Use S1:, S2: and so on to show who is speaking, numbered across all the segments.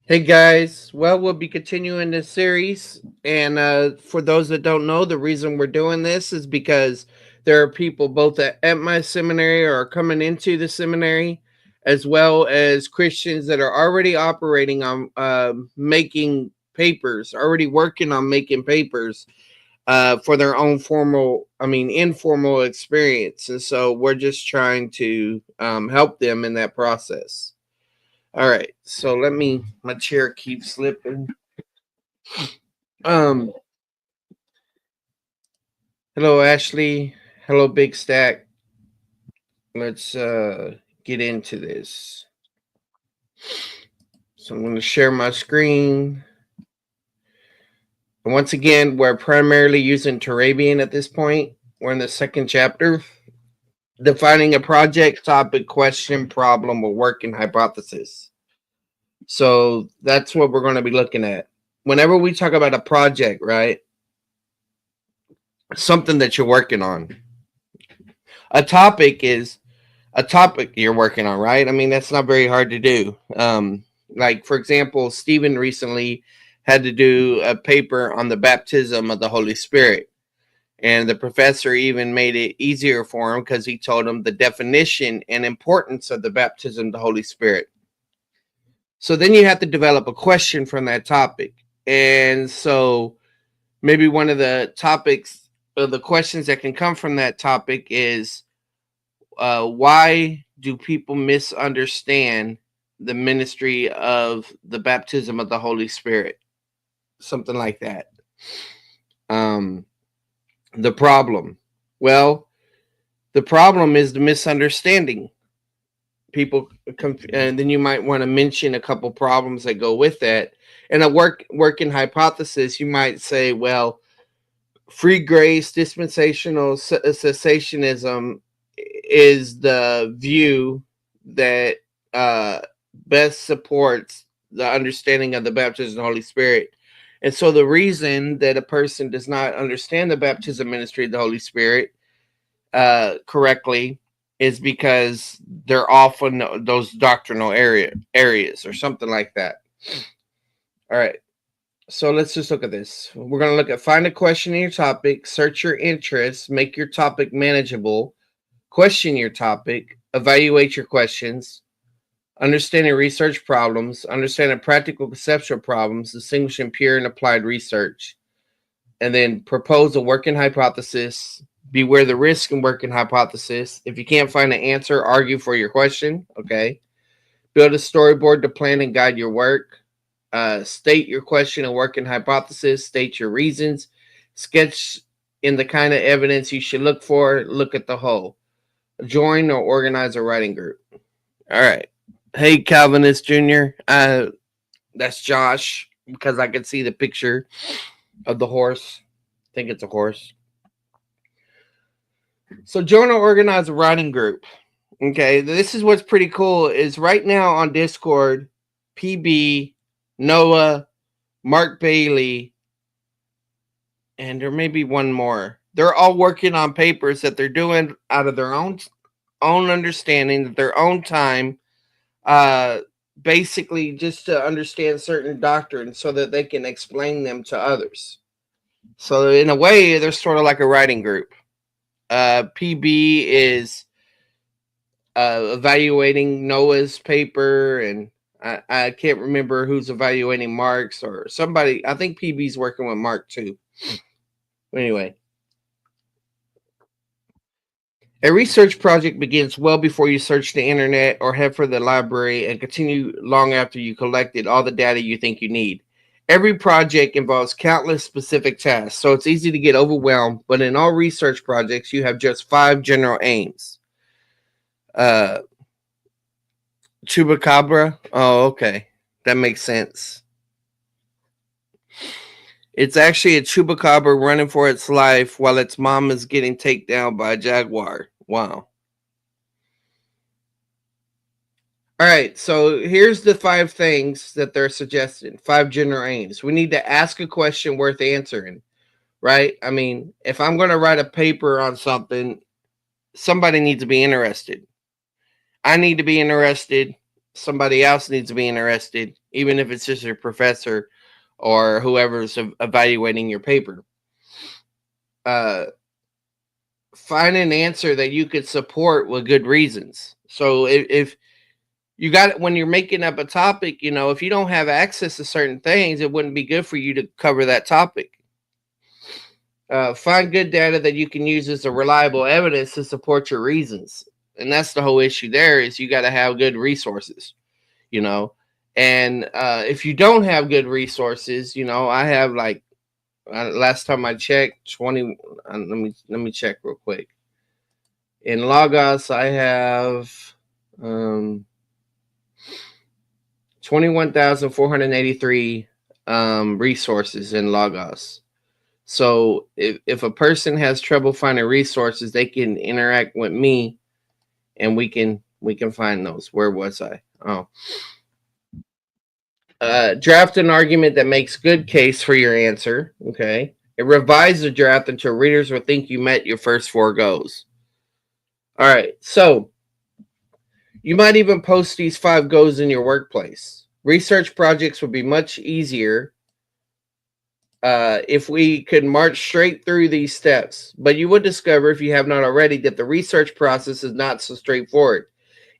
S1: Hey guys, well, we'll be continuing this series. And for those that don't know, the reason we're doing this is because there are people both at my seminary or coming into the seminary, as well as Christians that are already operating on making papers, already working on making papers for their own informal experience. And so we're just trying to help them in that process. All right, so my chair keeps slipping. Um, hello, Ashley. Hello, Big Stack. Let's get into this. So I'm going to share my screen. And once again, we're primarily using Turabian at this point. We're in the second chapter, defining a project, topic, question, problem, or working hypothesis. So that's what we're going to be looking at. Whenever we talk about a project, right? Something that you're working on. A topic is a topic you're working on, right? I mean, that's not very hard to do. Like, for example, Stephen recently had to do a paper on the baptism of the Holy Spirit. And the professor even made it easier for him because he told him the definition and importance of the baptism of the Holy Spirit. So then you have to develop a question from that topic. And so maybe one of the topics or the questions that can come from that topic is why do people misunderstand the ministry of the baptism of the Holy Spirit? Something like that. Um, the problem. Well, the problem is the misunderstanding. And then you might want to mention a couple problems that go with that. And a working hypothesis, you might say, well, free grace, dispensational cessationism is the view that uh, best supports the understanding of the baptism of the Holy Spirit. And so the reason that a person does not understand the baptism ministry of the Holy Spirit correctly is because they're off on those doctrinal areas or something like that. All right. So let's just look at this. We're going to look at find a question in your topic, search your interests, make your topic manageable, question your topic, evaluate your questions, understanding research problems, understanding practical conceptual problems, distinguishing pure and applied research, and then propose a working hypothesis. Beware the risk in working hypothesis. If you can't find an answer, argue for your question. Okay. Build a storyboard to plan and guide your work. State your question and working hypothesis. State your reasons. Sketch in the kind of evidence you should look for. Look at the whole. Join or organize a writing group. All right. Hey, Calvinist Jr. That's Josh because I can see the picture of the horse. I think it's a horse. So join or organize a writing group. Okay, this is what's pretty cool is right now on Discord, PB, Noah, Mark Bailey, and there may be one more. They're all working on papers that they're doing out of their own understanding, their own time, uh, basically just to understand certain doctrines so that they can explain them to others. So in a way, they're sort of like a writing group. PB is evaluating Noah's paper, and I can't remember who's evaluating Mark's or somebody. I think PB's working with Mark too. Anyway, a research project begins well before you search the internet or head for the library and continue long after you collected all the data you think you need. Every project involves countless specific tasks, so it's easy to get overwhelmed, but in all research projects, you have just 5 general aims. Uh, Chupacabra? Oh, okay. That makes sense. It's actually a chupacabra running for its life while its mom is getting taken down by a jaguar. Wow. All right, so here's the 5 things that they're suggesting. 5 general aims. We need to ask a question worth answering, right? I mean, if I'm going to write a paper on something, somebody needs to be interested. I need to be interested. Somebody else needs to be interested. even if it's just your professor or whoever's evaluating your paper. Find an answer that you could support with good reasons. So if you got it when you're making up a topic, if you don't have access to certain things, it wouldn't be good for you to cover that topic. Find good data that you can use as a reliable evidence to support your reasons. And that's the whole issue there is you got to have good resources, and if you don't have good resources, I have like last time I checked 20. Let me check real quick. In Logos, I have 21,483 resources in Logos. So if a person has trouble finding resources, they can interact with me, and we can find those. Where was I? Oh. Draft an argument that makes good case for your answer. Okay. Revise the draft until readers will think you met your first 4 goals. All right. So you might even post these 5 goals in your workplace. Research projects would be much easier if we could march straight through these steps. But you would discover, if you have not already, that the research process is not so straightforward.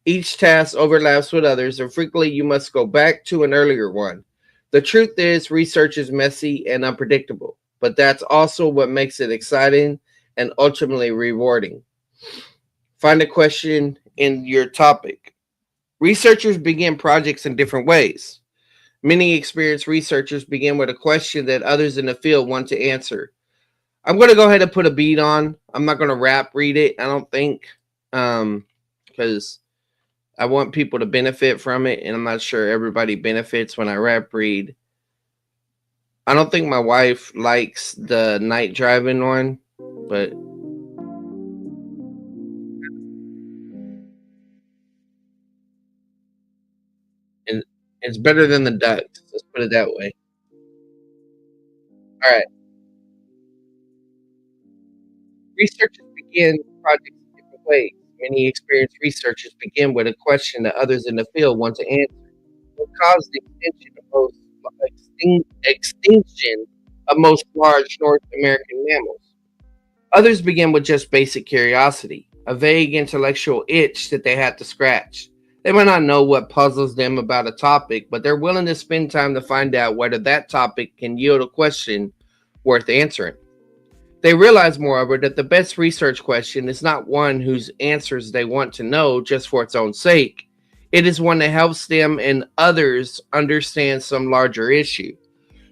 S1: Each task overlaps with others, and frequently you must go back to an earlier one. The truth is, research is messy and unpredictable, but that's also what makes it exciting and ultimately rewarding. Find a question in your topic. Researchers begin projects in different ways. Many experienced researchers begin with a question that others in the field want to answer. I'm going to go ahead and put a beat on. I'm not going to rap read it, I don't think, because I want people to benefit from it, and I'm not sure everybody benefits when I rap read. I don't think my wife likes the night driving one, but it's better than the ducks. Let's put it that way. All right. Researchers begin projects in different ways. Many experienced researchers begin with a question that others in the field want to answer. What caused the extinction of most large North American mammals? Others begin with just basic curiosity, a vague intellectual itch that they had to scratch. They might not know what puzzles them about a topic, but they're willing to spend time to find out whether that topic can yield a question worth answering. They realize, moreover, that the best research question is not one whose answers they want to know just for its own sake. It is one that helps them and others understand some larger issue.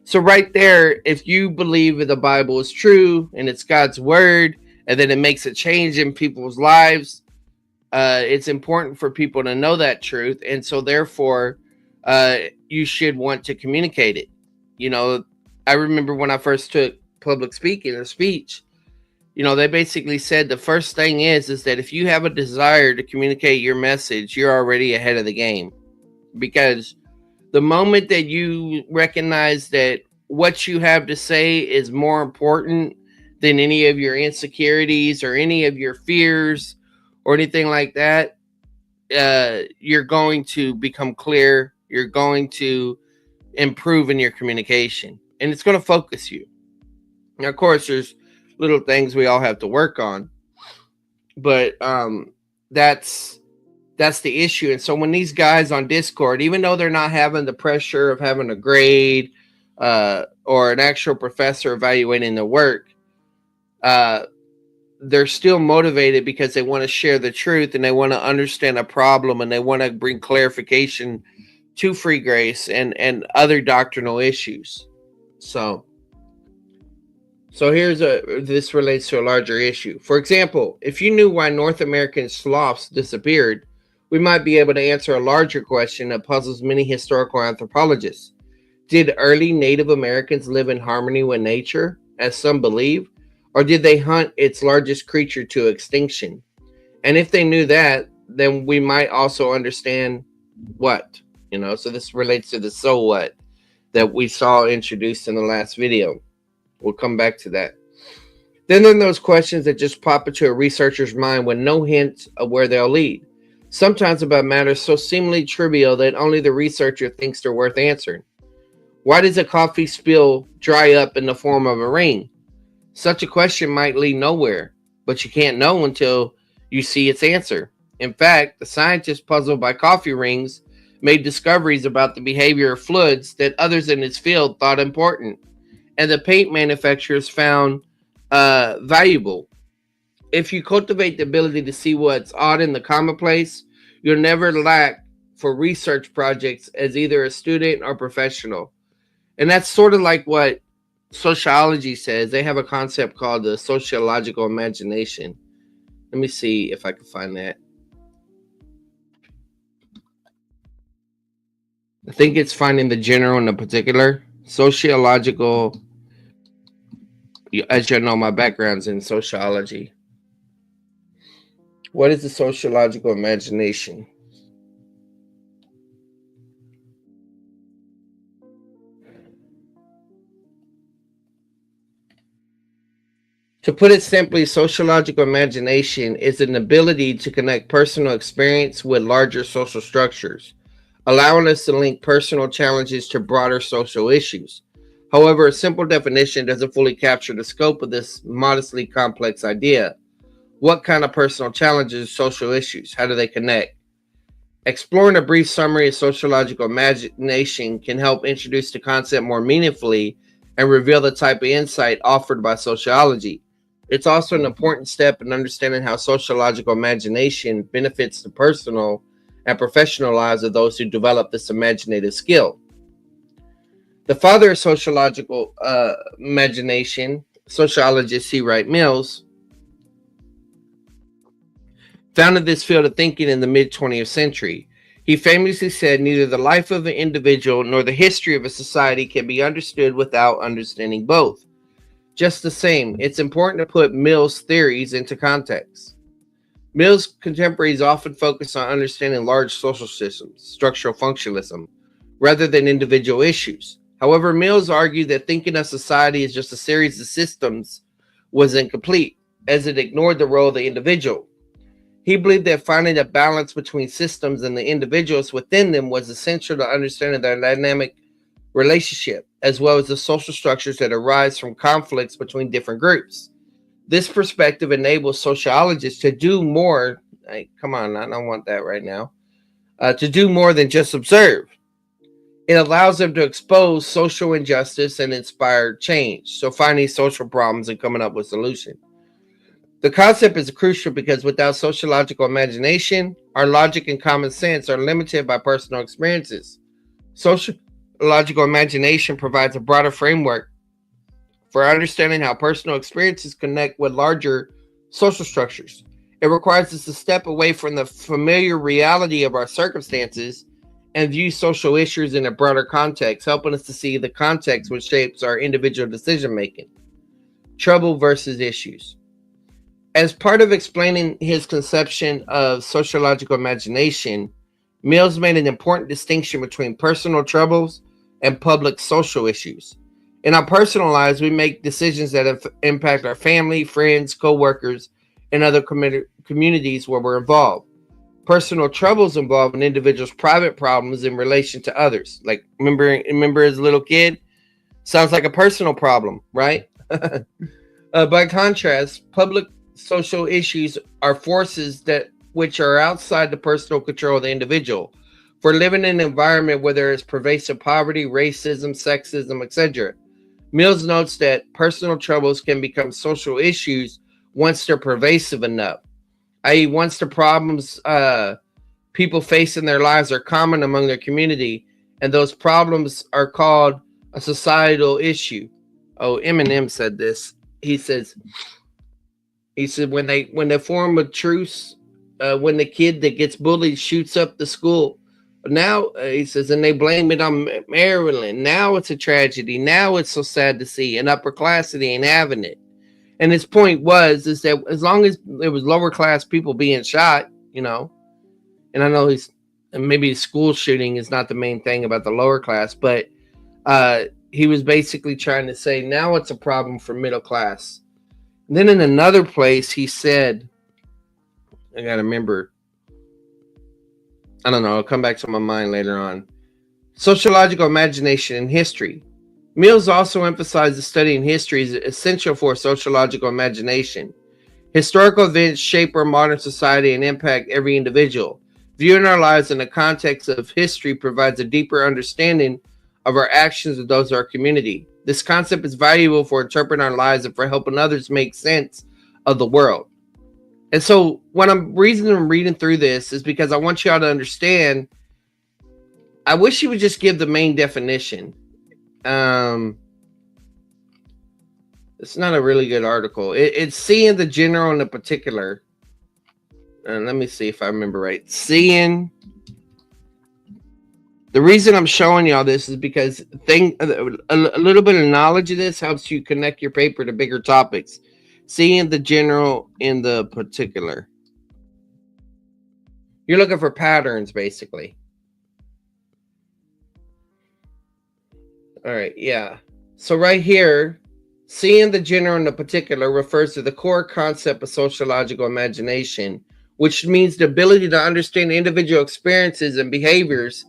S1: So right there, if you believe that the Bible is true and it's God's word, and then it makes a change in people's lives, it's important for people to know that truth. And so therefore, you should want to communicate it. I remember when I first took public speaking or speech, they basically said the first thing is that if you have a desire to communicate your message, you're already ahead of the game. Because the moment that you recognize that what you have to say is more important than any of your insecurities or any of your fears or anything like that, you're going to become clear. You're going to improve in your communication, and it's going to focus you. Now, of course, there's little things we all have to work on, but that's the issue. And so when these guys on Discord, even though they're not having the pressure of having a grade or an actual professor evaluating their work, they're still motivated because they want to share the truth and they want to understand a problem and they want to bring clarification to free grace and other doctrinal issues. So this relates to a larger issue. For example, if you knew why North American sloths disappeared, we might be able to answer a larger question that puzzles many historical anthropologists. Did early Native Americans live in harmony with nature, as some believe, or did they hunt its largest creature to extinction? And if they knew that, then we might also understand what, so this relates to the so what that we saw introduced in the last video. We'll come back to that. Then there are those questions that just pop into a researcher's mind with no hint of where they'll lead. sometimes about matters so seemingly trivial that only the researcher thinks they're worth answering. Why does a coffee spill dry up in the form of a ring? Such a question might lead nowhere, but you can't know until you see its answer. In fact, the scientist puzzled by coffee rings made discoveries about the behavior of fluids that others in his field thought important, and the paint manufacturers found valuable. If you cultivate the ability to see what's odd in the commonplace, you'll never lack for research projects as either a student or professional. And that's sort of like what sociology says. They have a concept called the sociological imagination. Let me see if I can find that. I think it's finding the general and the particular. Sociological, as you know, my background's in sociology. What is the sociological imagination? To put it simply, sociological imagination is an ability to connect personal experience with larger social structures, allowing us to link personal challenges to broader social issues. However, a simple definition doesn't fully capture the scope of this modestly complex idea. What kind of personal challenges, social issues? How do they connect? Exploring a brief summary of sociological imagination can help introduce the concept more meaningfully and reveal the type of insight offered by sociology. It's also an important step in understanding how sociological imagination benefits the personal and professional lives of those who develop this imaginative skill. The father of sociological imagination, sociologist C. Wright Mills, founded this field of thinking in the mid 20th century. He famously said, "Neither the life of an individual nor the history of a society can be understood without understanding both." Just the same, it's important to put Mill's theories into context. Mill's contemporaries often focus on understanding large social systems, structural functionalism, rather than individual issues. However, Mills argued that thinking of society as just a series of systems was incomplete, as it ignored the role of the individual. He believed that finding a balance between systems and the individuals within them was essential to understanding their dynamic relationship, as well as the social structures that arise from conflicts between different groups. This perspective enables sociologists to do more. Like, come on, I don't want that right now. To do more than just observe. It allows them to expose social injustice and inspire change. So finding social problems and coming up with solutions. The concept is crucial because without sociological imagination, our logic and common sense are limited by personal experiences. Sociological imagination provides a broader framework for understanding how personal experiences connect with larger social structures. It requires us to step away from the familiar reality of our circumstances and view social issues in a broader context, helping us to see the context which shapes our individual decision making. Trouble versus issues. As part of explaining his conception of sociological imagination, Mills made an important distinction between personal troubles and public social issues. In our personal lives, we make decisions that impact our family, friends, co-workers, and other communities where we're involved. Personal troubles involve an individual's private problems in relation to others. Like, remember as a little kid? Sounds like a personal problem, right? By contrast, public social issues are forces that which are outside the personal control of the individual. For living in an environment where there is pervasive poverty, racism, sexism, etc. Mills notes that personal troubles can become social issues once they're pervasive enough, i.e., once the problems people face in their lives are common among their community, and those problems are called a societal issue. Oh, Eminem said this. He said when they form a truce, when the kid that gets bullied shoots up the school. Now he says, and they blame it on Maryland. Now it's a tragedy. Now it's so sad to see an upper class that ain't having it. And his point is that as long as there was lower class people being shot, and I know maybe school shooting is not the main thing about the lower class, but he was basically trying to say now it's a problem for middle class. And then in another place, he said, I got to remember, I don't know. It'll come back to my mind later on. Sociological imagination in history. Mills also emphasized that studying history is essential for sociological imagination. Historical events shape our modern society and impact every individual. Viewing our lives in the context of history provides a deeper understanding of our actions and those of our community. This concept is valuable for interpreting our lives and for helping others make sense of the world. And so, I'm reading through this is because I want y'all to understand. I wish you would just give the main definition. It's not a really good article. It's seeing the general and the particular. And let me see if I remember right. Seeing. The reason I'm showing y'all this is because a little bit of knowledge of this helps you connect your paper to bigger topics. Seeing the general in the particular. You're looking for patterns, basically. All right, yeah. So right here, seeing the general and the particular refers to the core concept of sociological imagination, which means the ability to understand individual experiences and behaviors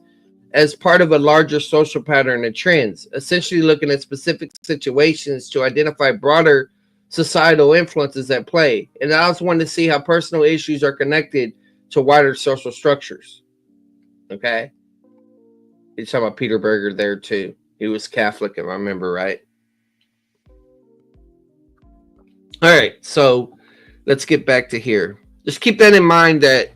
S1: as part of a larger social pattern and trends, essentially looking at specific situations to identify broader societal influences at play. And I also wanted to see how personal issues are connected to wider social structures. Okay? You're talking about Peter Berger there too. He was Catholic, if I remember right. All right, so let's get back to here. Just keep that in mind that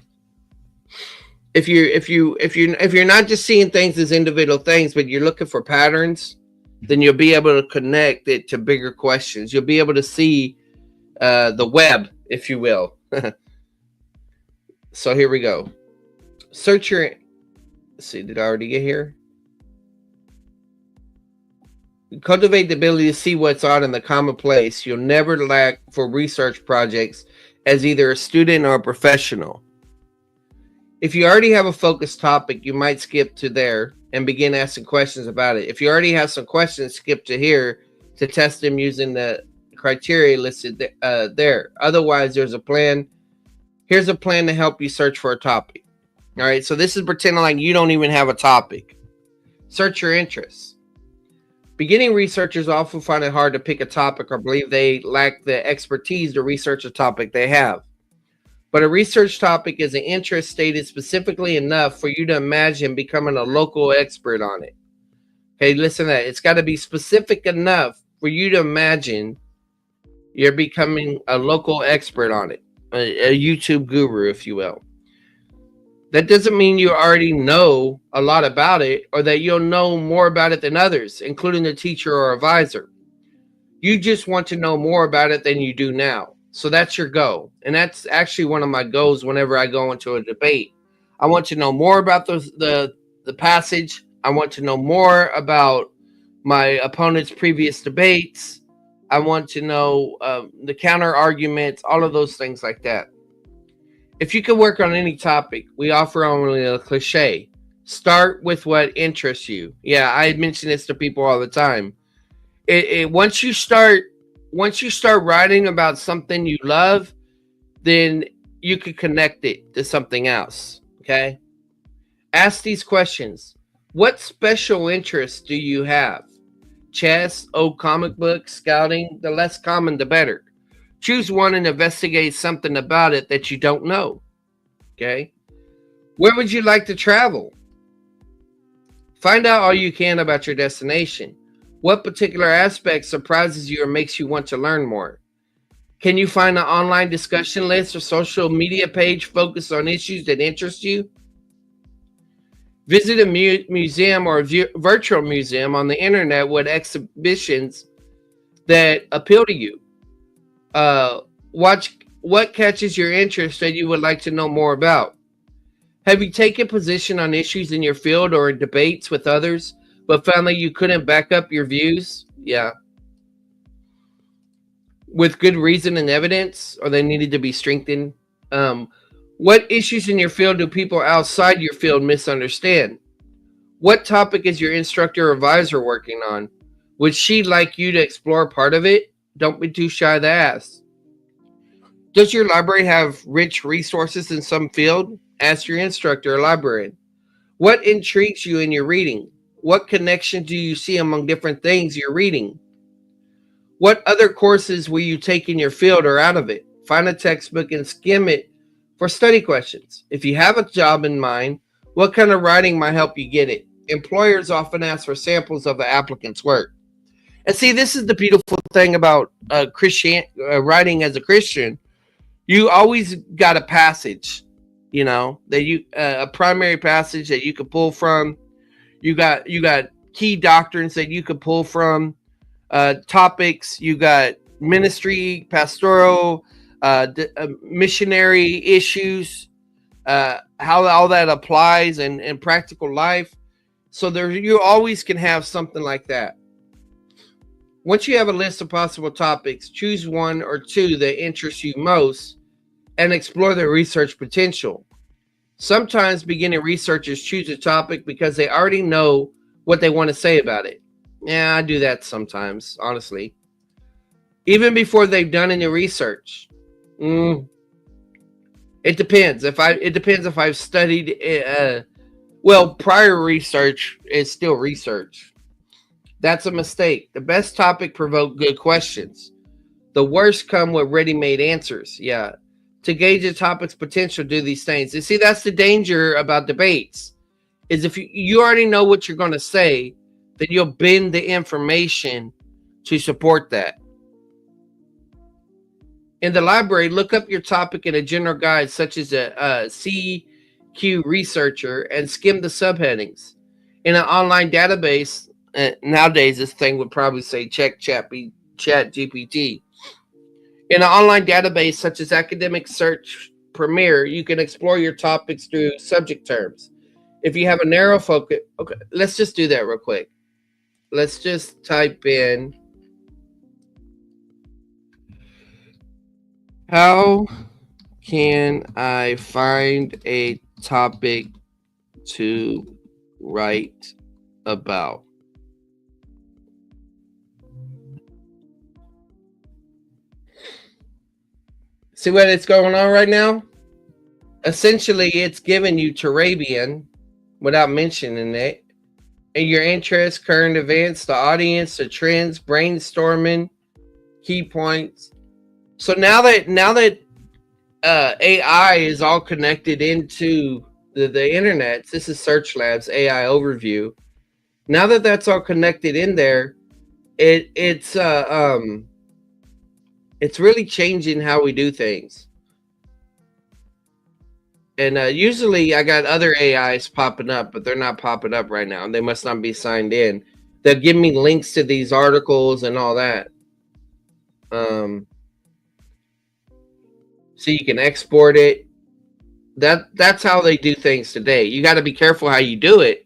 S1: if you're not just seeing things as individual things, but you're looking for patterns, then you'll be able to connect it to bigger questions. You'll be able to see the web, if you will. So here we go. Search your. Let's see, did I already get here? Cultivate the ability to see what's out in the commonplace. You'll never lack for research projects as either a student or a professional. If you already have a focused topic, you might skip to there and begin asking questions about it. If you already have some questions, skip to here to test them using the criteria listed there. Otherwise, there's a plan. Here's a plan to help you search for a topic. All right, so this is pretending like you don't even have a topic. Search your interests. Beginning researchers often find it hard to pick a topic or believe they lack the expertise to research a topic they have. But a research topic is an interest stated specifically enough for you to imagine becoming a local expert on it. Okay, listen to that. It's got to be specific enough for you to imagine you're becoming a local expert on it, a YouTube guru, if you will. That doesn't mean you already know a lot about it or that you'll know more about it than others, including the teacher or advisor. You just want to know more about it than you do now. So that's your goal. And that's actually one of my goals whenever I go into a debate. I want to know more about the passage. I want to know more about my opponent's previous debates. I want to know the counter arguments, all of those things like that. If you could work on any topic, we offer only a cliche. Start with what interests you. Yeah, I mention this to people all the time. Once you start writing about something you love, then you could connect it to something else. Okay? Ask these questions. What special interests do you have? Chess, old comic books, scouting? The less common, the better. Choose one and investigate something about it that you don't know. Okay? Where would you like to travel? Find out all you can about your destination. What particular aspect surprises you or makes you want to learn more? Can you find an online discussion list or social media page focused on issues that interest you? Visit a museum or a virtual museum on the internet with exhibitions that appeal to you. Watch what catches your interest that you would like to know more about. Have you taken position on issues in your field or in debates with others, but found that you couldn't back up your views? Yeah. With good reason and evidence, or they needed to be strengthened? What issues in your field do people outside your field misunderstand? What topic is your instructor or advisor working on? Would she like you to explore part of it? Don't be too shy to ask. Does your library have rich resources in some field? Ask your instructor or librarian. What intrigues you in your reading? What connection do you see among different things you're reading? What other courses will you take in your field or out of it? Find a textbook and skim it for study questions. If you have a job in mind, what kind of writing might help you get it? Employers often ask for samples of the applicant's work. And see, this is the beautiful thing about writing as a Christian. You always got a passage, that a primary passage that you could pull from. You got key doctrines that you could pull from, topics. You got ministry, pastoral, missionary issues, how all that applies in practical life. So there, you always can have something like that. Once you have a list of possible topics, choose one or two that interest you most and explore their research potential. Sometimes beginning researchers choose a topic because they already know what they want to say about it. Yeah, I do that sometimes, honestly. Even before they've done any research. It depends. It depends if I've studied. Prior research is still research. That's a mistake. The best topic provoke good questions. The worst come with ready-made answers. Yeah. To gauge a topic's potential, do these things. You see, that's the danger about debates. Is if you already know what you're going to say, then you'll bend the information to support that. In the library, look up your topic in a general guide such as a CQ Researcher and skim the subheadings. In an online database, nowadays this thing would probably say check Chat GPT. In an online database such as Academic Search Premier, you can explore your topics through subject terms. If you have a narrow focus, okay, let's just do that real quick. Let's just type in, how can I find a topic to write about? See what it's going on right now? Essentially, it's giving you Turabian without mentioning it. And your interests, current events, the audience, the trends, brainstorming, key points. So now that AI is all connected into the internet, this is Search Labs AI overview. Now that that's all connected in there, it's really changing how we do things. And usually I got other AIs popping up, but they're not popping up right now. They must not be signed in. They'll give me links to these articles and all that. So you can export it. That's how they do things today. You got to be careful how you do it,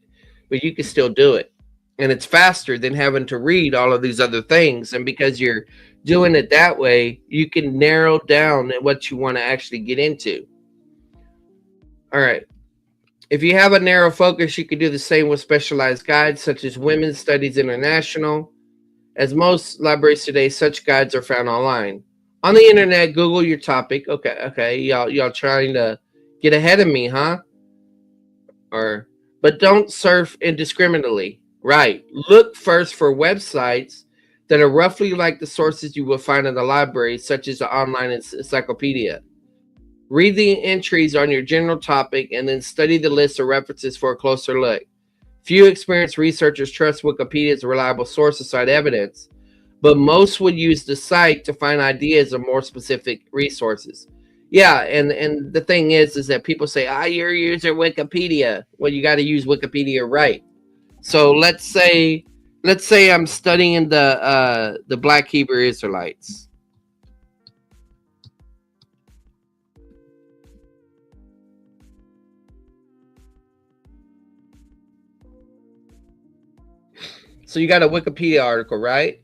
S1: but you can still do it. And it's faster than having to read all of these other things. And because you're doing it that way, you can narrow down what you want to actually get into. All right. If you have a narrow focus, you can do the same with specialized guides such as Women's Studies International. As most libraries today, such guides are found online. On the internet, Google your topic. Okay. Y'all trying to get ahead of me, huh? But don't surf indiscriminately. Right. Look first for websites that are roughly like the sources you will find in the library, such as the online encyclopedia. Read the entries on your general topic and then study the list of references for a closer look. Few experienced researchers trust Wikipedia as a reliable source of cite evidence, but most would use the site to find ideas of more specific resources. Yeah, and the thing is that people say, you're using Wikipedia. Well, you got to use Wikipedia right. So let's say I'm studying the Black Hebrew Israelites. So you got a Wikipedia article, right?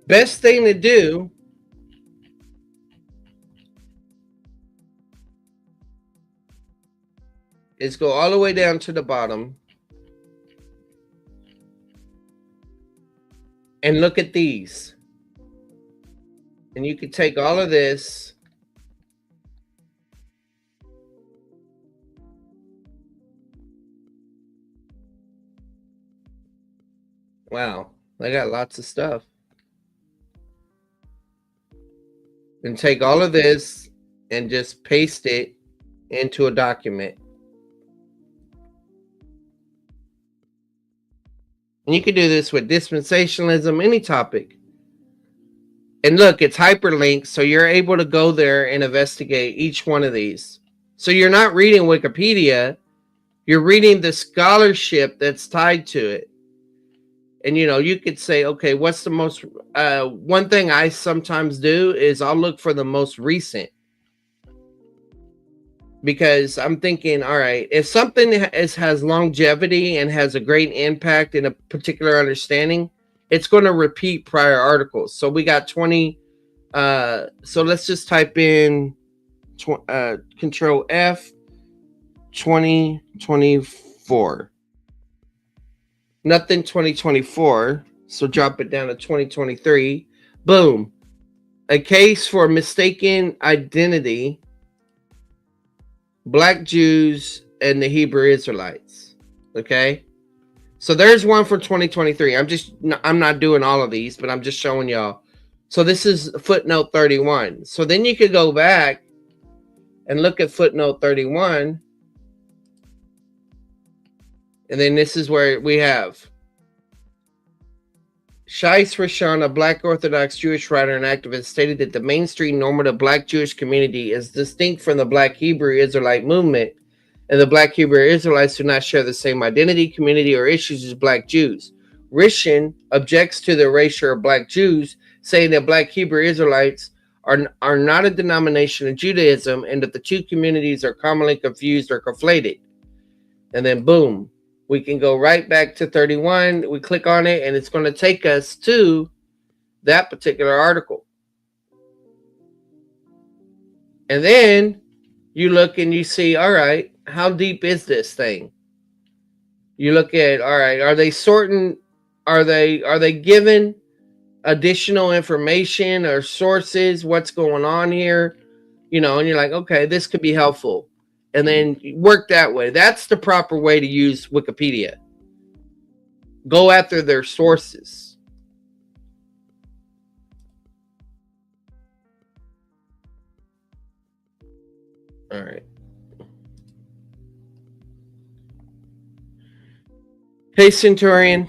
S1: Best thing to do is go all the way down to the bottom and look at these. And you could take all of this wow, I got lots of stuff. And take all of this and just paste it into a document. And you can do this with dispensationalism, any topic. And look, it's hyperlinked, so you're able to go there and investigate each one of these. So you're not reading Wikipedia, you're reading the scholarship that's tied to it. And you could say, okay, what's the most one thing I sometimes do is I'll look for the most recent, because I'm thinking, all right, if something has longevity and has a great impact in a particular understanding, it's going to repeat prior articles. So we got 20. So let's just type in Control F 2024. Nothing 2024. So drop it down to 2023. Boom. A case for mistaken identity, Black Jews and the Hebrew Israelites. Okay. So there's one for 2023. I'm not doing all of these, but I'm just showing y'all. So this is footnote 31. So then you could go back and look at footnote 31. And then this is where we have Shais Rishon, a Black Orthodox Jewish writer and activist, stated that the mainstream normative Black Jewish community is distinct from the Black Hebrew Israelite movement, and the Black Hebrew Israelites do not share the same identity, community, or issues as Black Jews. Rishon objects to the erasure of Black Jews, saying that Black Hebrew Israelites are not a denomination of Judaism, and that the two communities are commonly confused or conflated. And then boom, we can go right back to 31. We click on it, and it's going to take us to that particular article. And then you look and you see, all right, how deep is this thing? You look at, all right, are they sorting? Are they given additional information or sources? What's going on here? And you're like, okay, this could be helpful. And then work that way. That's the proper way to use Wikipedia. Go after their sources. All right. Hey, Centurion.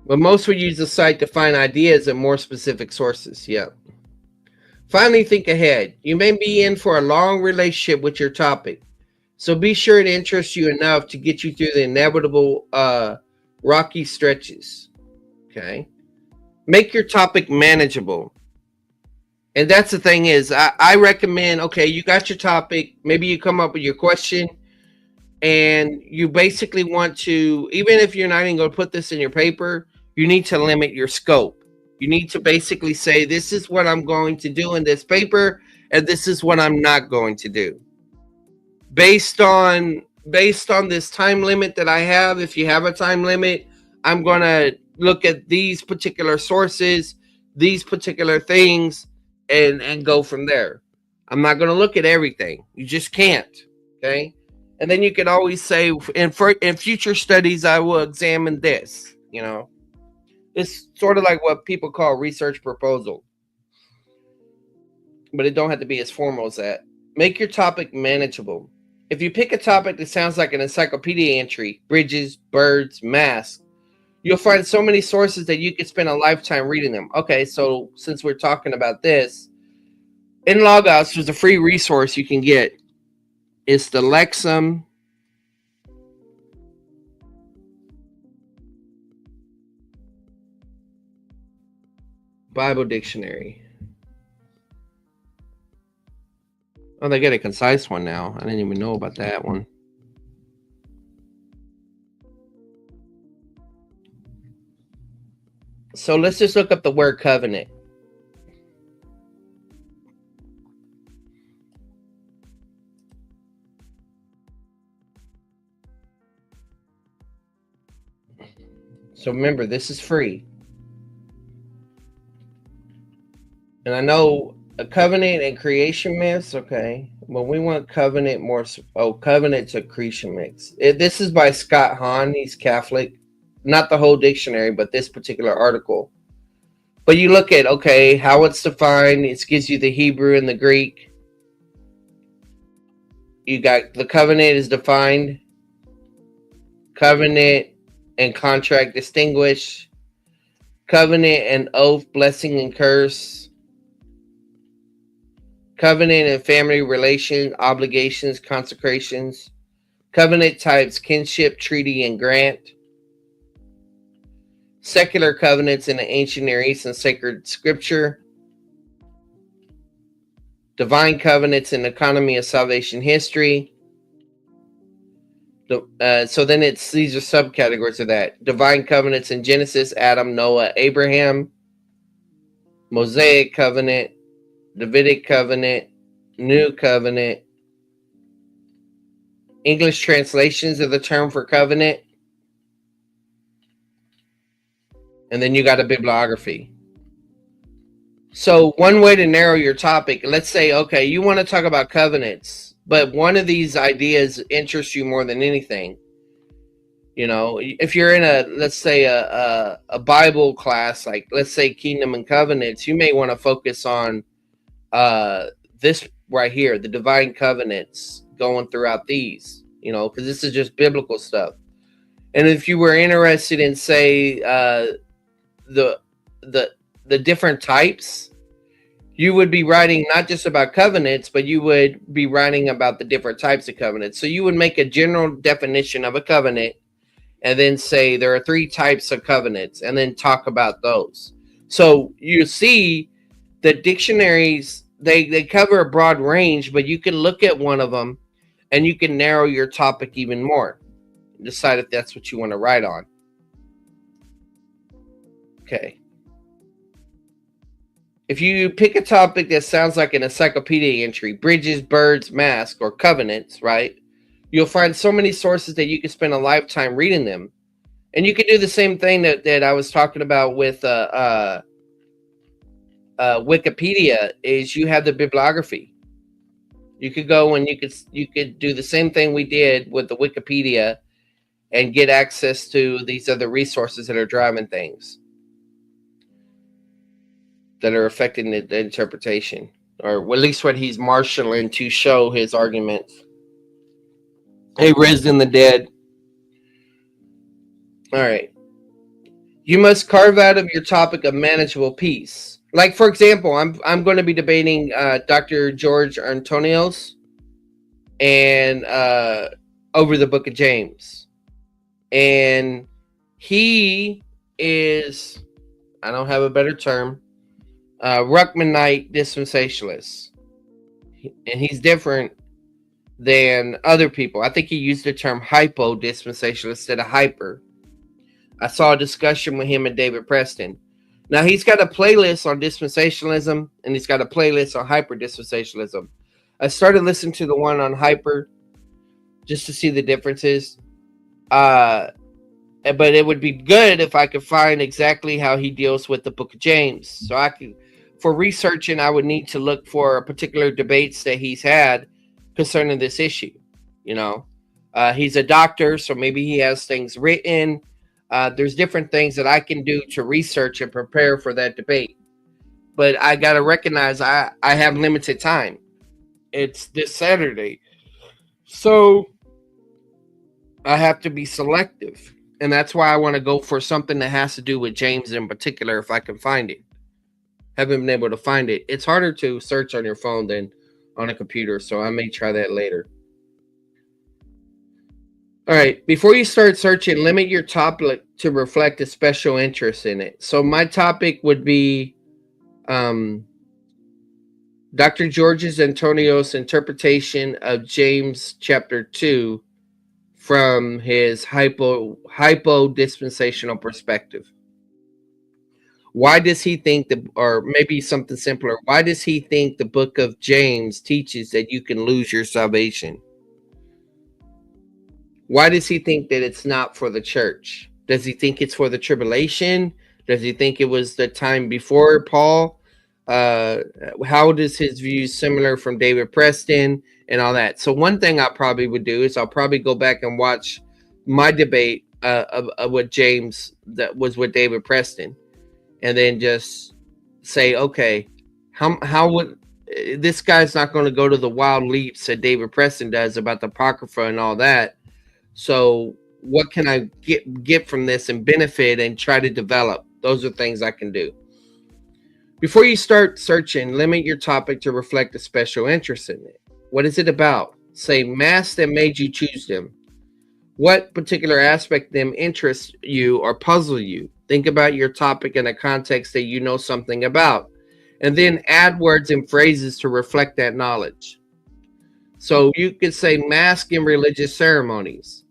S1: But most would use the site to find ideas and more specific sources. Yep. Finally, think ahead. You may be in for a long relationship with your topic, so be sure it interests you enough to get you through the inevitable rocky stretches. Okay. Make your topic manageable. And that's the thing is, I recommend, okay, you got your topic. Maybe you come up with your question, and you basically want to, even if you're not even going to put this in your paper, you need to limit your scope. You need to basically say, this is what I'm going to do in this paper, and this is what I'm not going to do. Based on this time limit that I have, if you have a time limit, I'm going to look at these particular sources, these particular things, and go from there. I'm not going to look at everything. You just can't. Okay. And then you can always say, in future studies, I will examine this. It's sort of like what people call research proposal, but it don't have to be as formal as that. Make your topic manageable. If you pick a topic that sounds like an encyclopedia entry, bridges, birds, masks, you'll find so many sources that you could spend a lifetime reading them. Okay, so since we're talking about this, in Logos, there's a free resource you can get. It's the Lexham Bible Dictionary. Oh, they get a concise one now. I didn't even know about that one. So let's just look up the word covenant. So remember, this is free. And I know a covenant and creation myths, okay. Well, we want covenant more. Oh, covenant to creation myths. This is by Scott Hahn. He's Catholic. Not the whole dictionary, but this particular article. But you look at, okay, how it's defined. It gives you the Hebrew and the Greek. You got the covenant is defined. Covenant and contract distinguish. Covenant and oath, blessing and curse. Covenant and family relation, obligations, consecrations. Covenant types, kinship, treaty, and grant. Secular covenants in the ancient Near East and sacred scripture. Divine covenants in economy of salvation history. So then these are subcategories of that. Divine covenants in Genesis, Adam, Noah, Abraham. Mosaic covenant, Davidic covenant, New covenant. English translations of the term for covenant. And then you got a bibliography. So one way to narrow your topic, let's say, okay, you want to talk about covenants, but one of these ideas interests you more than anything. You know, if you're in let's say a Bible class, like let's say Kingdom and Covenants, you may want to focus on this right here, the divine covenants going throughout these, you know, because this is just biblical stuff. And if you were interested in, say, the different types, you would be writing not just about covenants, but you would be writing about the different types of covenants. So you would make a general definition of a covenant and then say there are 3 types of covenants and then talk about those. So you see the dictionaries, they cover a broad range, but you can look at one of them and you can narrow your topic even more. Decide if that's what you want to write on. Okay. If you pick a topic that sounds like an encyclopedia entry, bridges, birds, mask, or covenants, right? You'll find so many sources that you can spend a lifetime reading them. And you can do the same thing that I was talking about with Wikipedia, is you have the bibliography. You could go and you could do the same thing we did with the Wikipedia and get access to these other resources that are driving things, that are affecting the interpretation, or at least what he's marshaling to show his arguments. Hey, raised in the dead. All right. You must carve out of your topic a manageable piece. Like, for example, I'm going to be debating Dr. George Antonios and over the Book of James. And he is, I don't have a better term, Ruckmanite dispensationalist. And he's different than other people. I think he used the term hypo dispensationalist instead of hyper. I saw a discussion with him and David Preston. Now, he's got a playlist on dispensationalism, and he's got a playlist on hyper dispensationalism. I started listening to the one on hyper just to see the differences. But it would be good if I could find exactly how he deals with the Book of James. So I could, for researching, I would need to look for particular debates that he's had concerning this issue. You know, he's a doctor, so maybe he has things written. There's different things that I can do to research and prepare for that debate. But I got to recognize I have limited time. It's this Saturday. So I have to be selective. And that's why I want to go for something that has to do with James in particular, if I can find it. Haven't been able to find it. It's harder to search on your phone than on a computer, so I may try that later. All right, before you start searching, limit your topic to reflect a special interest in it. So my topic would be Dr. George's Antonios' interpretation of James chapter 2 from his hypo dispensational perspective. Why does he think or maybe something simpler, why does he think the book of James teaches that you can lose your salvation? Why does he think that it's not for the church? Does he think it's for the tribulation? Does he think it was the time before Paul? How does his views similar from David Preston and all that? So one thing I probably would do is I'll probably go back and watch my debate of what James that was with David Preston, and then just say, okay, how would this guy's not going to go to the wild leaps that David Preston does about the Apocrypha and all that. So what can I get from this and benefit and try to develop? Those are things I can do. Before you start searching, limit your topic to reflect a special interest in it. What is it about? Say, mass that made you choose them. What particular aspect of them interests you or puzzle you? Think about your topic in a context that you know something about, and then add words and phrases to reflect that knowledge. So you could say mask in religious ceremonies.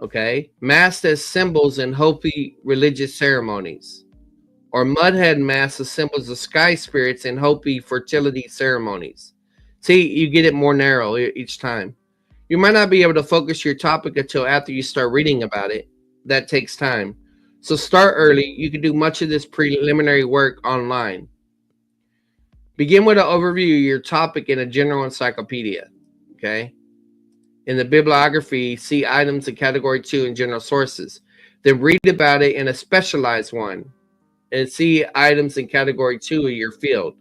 S1: Okay, masked as symbols in Hopi religious ceremonies, or mudhead masks as symbols of sky spirits in Hopi fertility ceremonies. See, you get it more narrow each time. You might not be able to focus your topic until after you start reading about it. That takes time. So start early. You can do much of this preliminary work online. Begin with an overview of your topic in a general encyclopedia. Okay. In the bibliography, see items in category 2 in general sources. Then read about it in a specialized one and see items in category 2 of your field.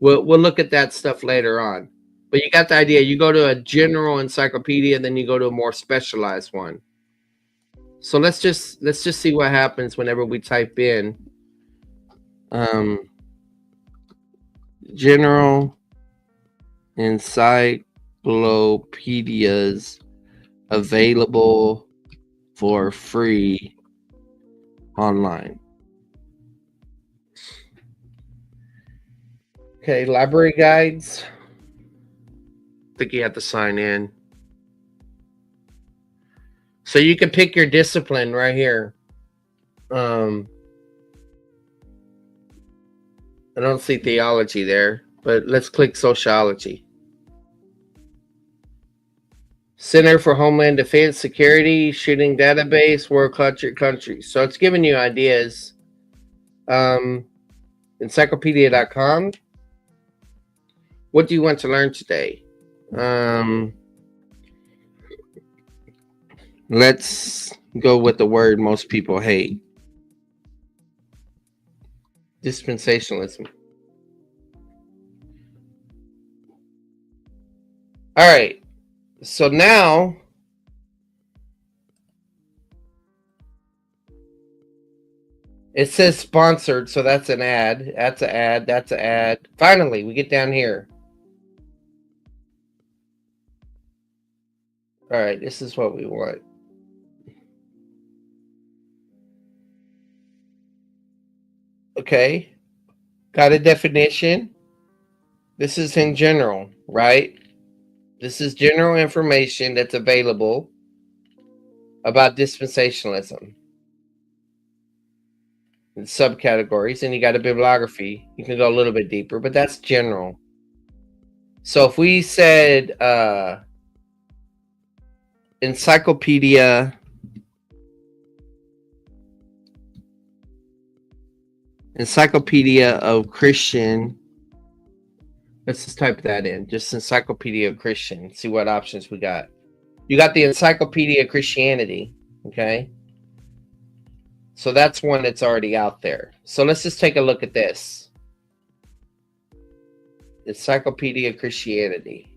S1: We'll look at that stuff later on. But you got the idea. You go to a general encyclopedia, then you go to a more specialized one. So let's just see what happens whenever we type in general encyclopedias available for free online. Okay, library guides. I think you have to sign in. So you can pick your discipline right here. I don't see theology there, but let's click sociology. Center for Homeland Defense Security, Shooting Database, World Countries. So it's giving you ideas. Encyclopedia.com. What do you want to learn today? Let's go with the word most people hate. Dispensationalism. All right. So now it says sponsored, so that's an ad. That's an ad. That's an ad. Finally, we get down here. All right, this is what we want. Okay, got a definition. This is in general, right? This is general information that's available about dispensationalism. And subcategories, and you got a bibliography. You can go a little bit deeper, but that's general. So if we said encyclopedia of Christian, let's just type that in, just Encyclopedia of Christian, see what options we got. You got the Encyclopedia of Christianity, okay? So that's one that's already out there. So let's just take a look at this. Encyclopedia of Christianity.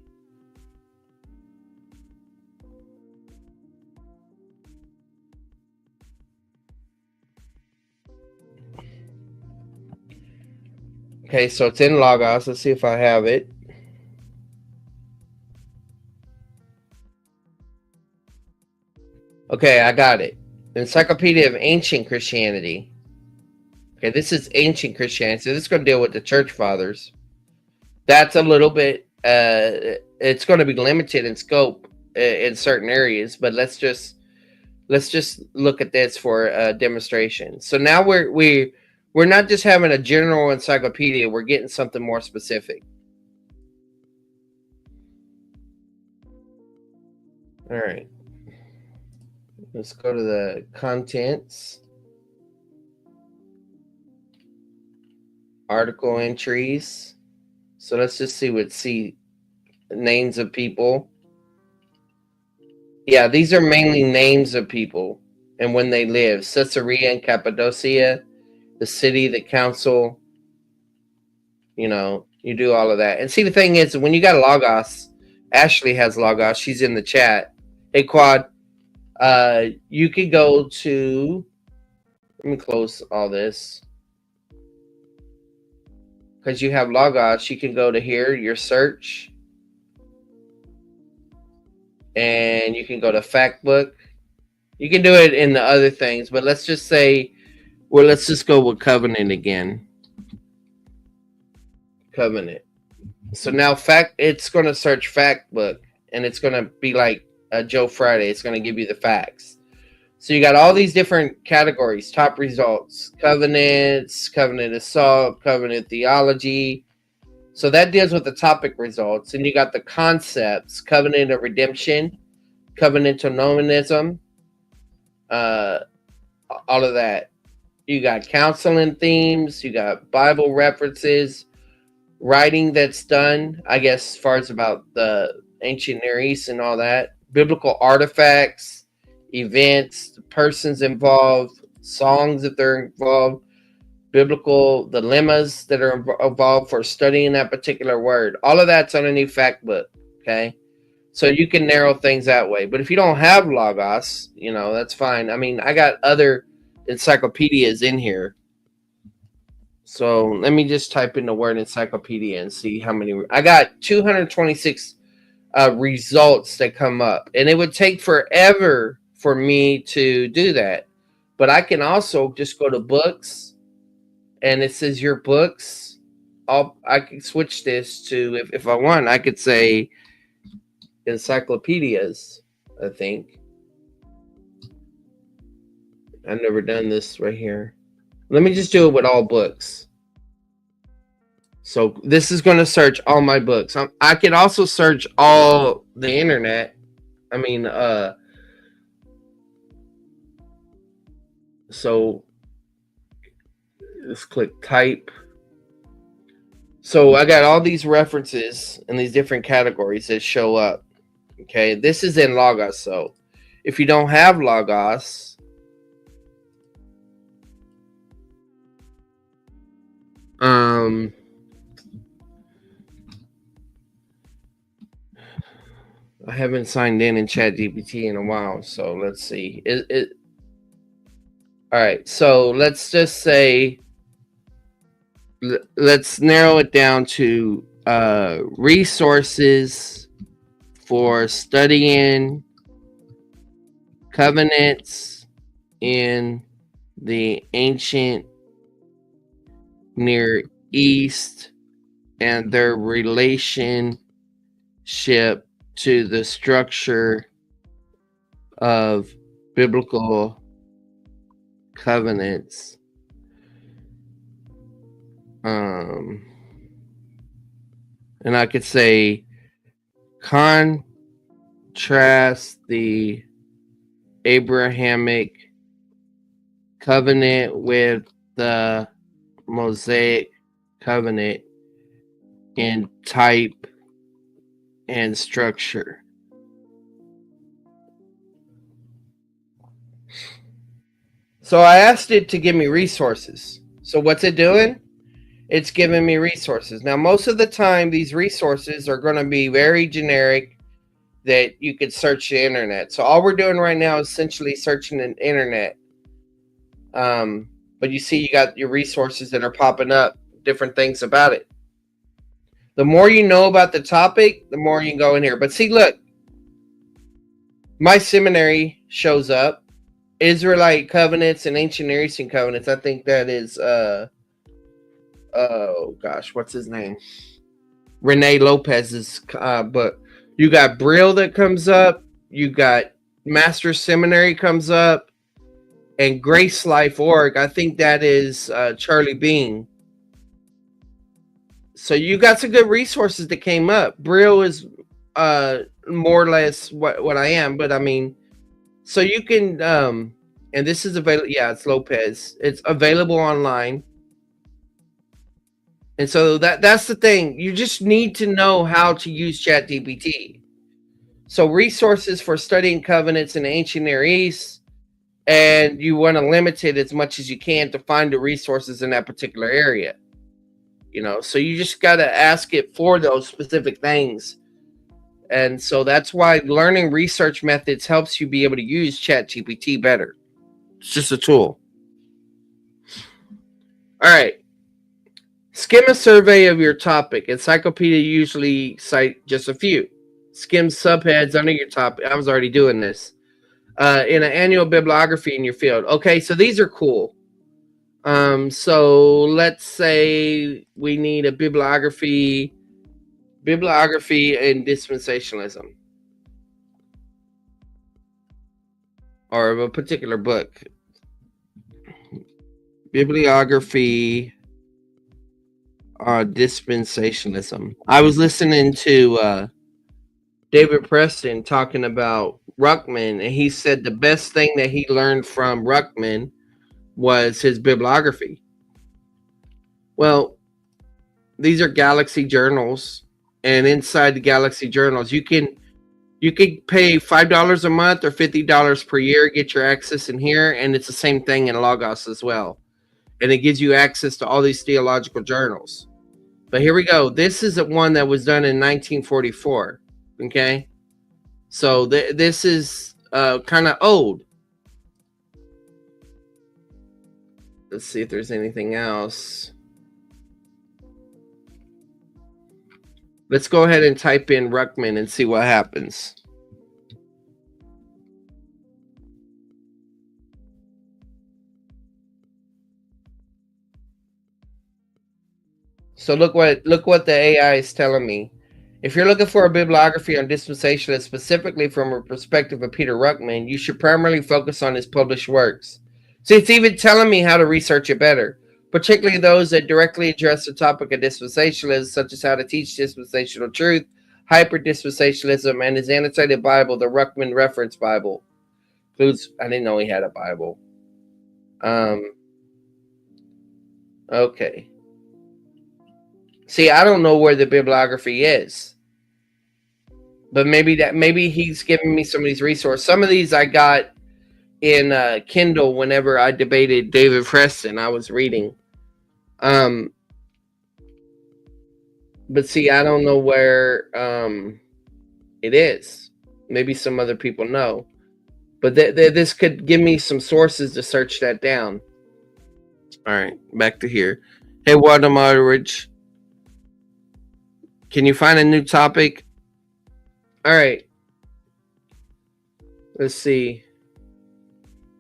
S1: Okay, so it's in Logos. Let's see if I have it. Okay, I got it. Encyclopedia of Ancient Christianity. Okay, this is Ancient Christianity. So this is going to deal with the Church Fathers. That's a little bit, it's going to be limited in scope in certain areas, but let's just look at this for a demonstration. So now we're not just having a general encyclopedia, we're getting something more specific. All right. Let's go to the contents, article entries. So let's just see names of people. Yeah, these are mainly names of people and when they live. Caesarea and Cappadocia, the city, the council. You do all of that. And see, the thing is, when you got Logos, Ashley has Logos. She's in the chat. Hey, Quad, you could go to, let me close all this. Because you have Logos, you can go to here, your search. And you can go to fact book. You can do it in the other things, but let's just say, well, let's just go with covenant again. Covenant. So now it's going to search fact book, and it's going to be like Joe Friday. It's going to give you the facts. So you got all these different categories, top results, covenants, covenant assault, covenant theology. So that deals with the topic results. And you got the concepts, covenant of redemption, covenantal nominalism, all of that. You got counseling themes, you got Bible references, writing that's done, I guess, as far as about the ancient Near East and all that, biblical artifacts, events, the persons involved, songs that they're involved, biblical dilemmas that are involved for studying that particular word. All of that's underneath fact book, okay? So you can narrow things that way. But if you don't have Logos, that's fine. I mean, I got other encyclopedias in here. So let me just type in the word encyclopedia and see how many. I got 226 results that come up. And it would take forever for me to do that. But I can also just go to books. And it says your books. I can switch this to, if I want, I could say encyclopedias, I think. I've never done this right here. Let me just do it with all books. So this is going to search all my books. I could also search all the internet. I mean, so let's click type. So I got all these references in these different categories that show up. Okay, this is in Logos. So if you don't have Logos, I haven't signed in ChatGPT in a while, so let's see. All right, so let's just say, let's narrow it down to resources for studying covenants in the ancient Near East and their relationship to the structure of biblical covenants. And I could say contrast the Abrahamic covenant with the Mosaic covenant in type and structure. So I asked it to give me resources. So what's it doing? It's giving me resources. Now, most of the time, these resources are going to be very generic that you could search the internet. So all we're doing right now is essentially searching the internet. But you see, you got your resources that are popping up, different things about it. The more you know about the topic, the more you can go in here. But see, look, my seminary shows up. Israelite covenants and ancient Near Eastern covenants. I think that is, oh gosh, what's his name? Rene Lopez's book. You got Brill that comes up. You got Master Seminary comes up. And Grace Life Org, I think that is Charlie Bean. So you got some good resources that came up. Brill is more or less what I am, but I mean, So you can, and this is available. Yeah, it's Lopez. It's available online. And so that's the thing. You just need to know how to use ChatGPT. So resources for studying covenants in the ancient Near East, and you want to limit it as much as you can to find the resources in that particular area. So you just got to ask it for those specific things. And so that's why learning research methods helps you be able to use ChatGPT better. It's just a tool. All right. Skim a survey of your topic. Encyclopedia usually cite just a few. Skim subheads under your topic. I was already doing this. In an annual bibliography in your field. Okay, so these are cool. So let's say we need a bibliography in dispensationalism, or of a particular book. Bibliography on dispensationalism. I was listening to David Preston talking about Ruckman, and he said the best thing that he learned from Ruckman was his bibliography. Well, these are Galaxy journals, and inside the Galaxy journals, you can pay $5 a month or $50 per year, get your access in here, and it's the same thing in Logos as well. And it gives you access to all these theological journals. But here we go. This is one that was done in 1944. Okay, so this is kind of old. Let's see if there's anything else. Let's go ahead and type in Ruckman and see what happens. So look what the AI is telling me. If you're looking for a bibliography on dispensationalists, specifically from a perspective of Peter Ruckman, you should primarily focus on his published works. See, it's even telling me how to research it better, particularly those that directly address the topic of dispensationalism, such as how to teach dispensational truth, hyper-dispensationalism, and his annotated Bible, the Ruckman Reference Bible. Includes, I didn't know he had a Bible. Okay. See, I don't know where the bibliography is, but maybe he's giving me some of these resources. Some of these I got in Kindle whenever I debated David Preston. I was reading, but see, I don't know where it is. Maybe some other people know, but this could give me some sources to search that down. All right, back to here. Hey, Waldemar Ridge. Can you find a new topic? All right. Let's see.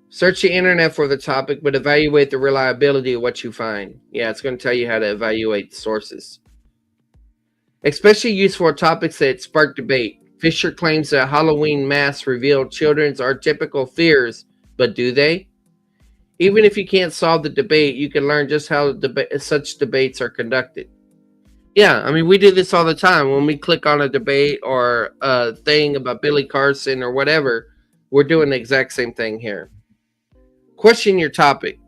S1: Search the internet for the topic, but evaluate the reliability of what you find. Yeah, it's going to tell you how to evaluate sources. Especially useful for topics that spark debate. Fisher claims that Halloween masks reveal children's atypical fears, but do they? Even if you can't solve the debate, you can learn just how such debates are conducted. Yeah, I mean, we do this all the time. When we click on a debate or a thing about Billy Carson or whatever, we're doing the exact same thing here. Question your topic.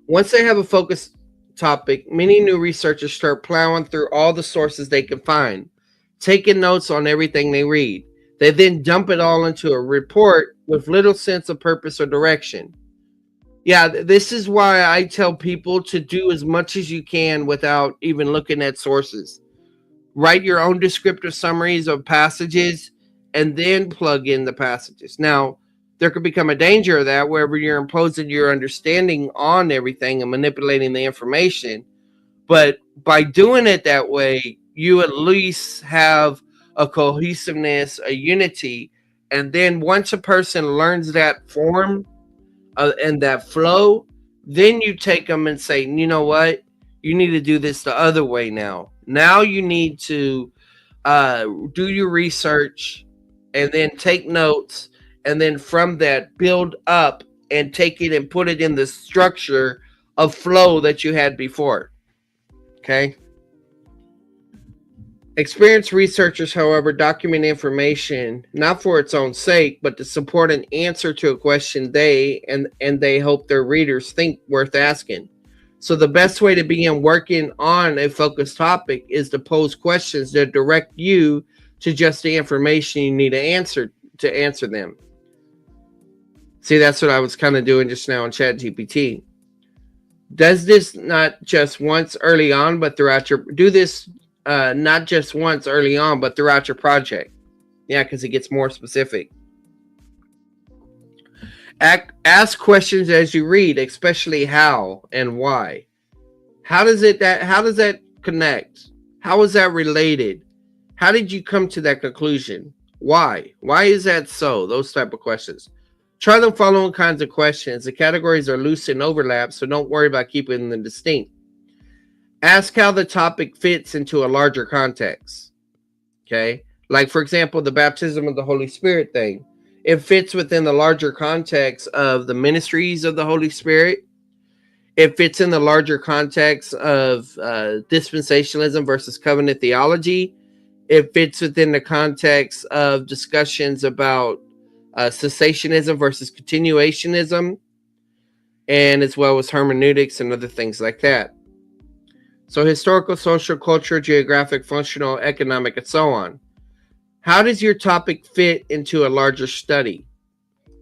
S1: Once they have a focused topic, many new researchers start plowing through all the sources they can find, taking notes on everything they read. They then dump it all into a report with little sense of purpose or direction. Yeah, this is why I tell people to do as much as you can without even looking at sources. Write your own descriptive summaries of passages and then plug in the passages. Now, there could become a danger of that wherever you're imposing your understanding on everything and manipulating the information. But by doing it that way, you at least have a cohesiveness, a unity. And then once a person learns that form, and that flow, then you take them and say, you know what, you need to do this the other way now. Now you need to do your research and then take notes, and then from that build up and take it and put it in the structure of flow that you had before. Okay. Experienced researchers, however, document information not for its own sake, but to support an answer to a question and they hope their readers think worth asking. So the best way to begin working on a focused topic is to pose questions that direct you to just the information you need to answer them. See, that's what I was kind of doing just now in ChatGPT. Does this not just once early on, but throughout your do this not just once early on, but throughout your project. Yeah, because it gets more specific. Ask questions as you read, especially how and why. How does that connect? How is that related? How did you come to that conclusion? Why? Why is that so? Those type of questions. Try the following kinds of questions. The categories are loose and overlap, so don't worry about keeping them distinct. Ask how the topic fits into a larger context. Okay? Like, for example, the baptism of the Holy Spirit thing. It fits within the larger context of the ministries of the Holy Spirit. It fits in the larger context of dispensationalism versus covenant theology. It fits within the context of discussions about cessationism versus continuationism, and as well as hermeneutics and other things like that. So historical, social, cultural, geographic, functional, economic, and so on. How does your topic fit into a larger study?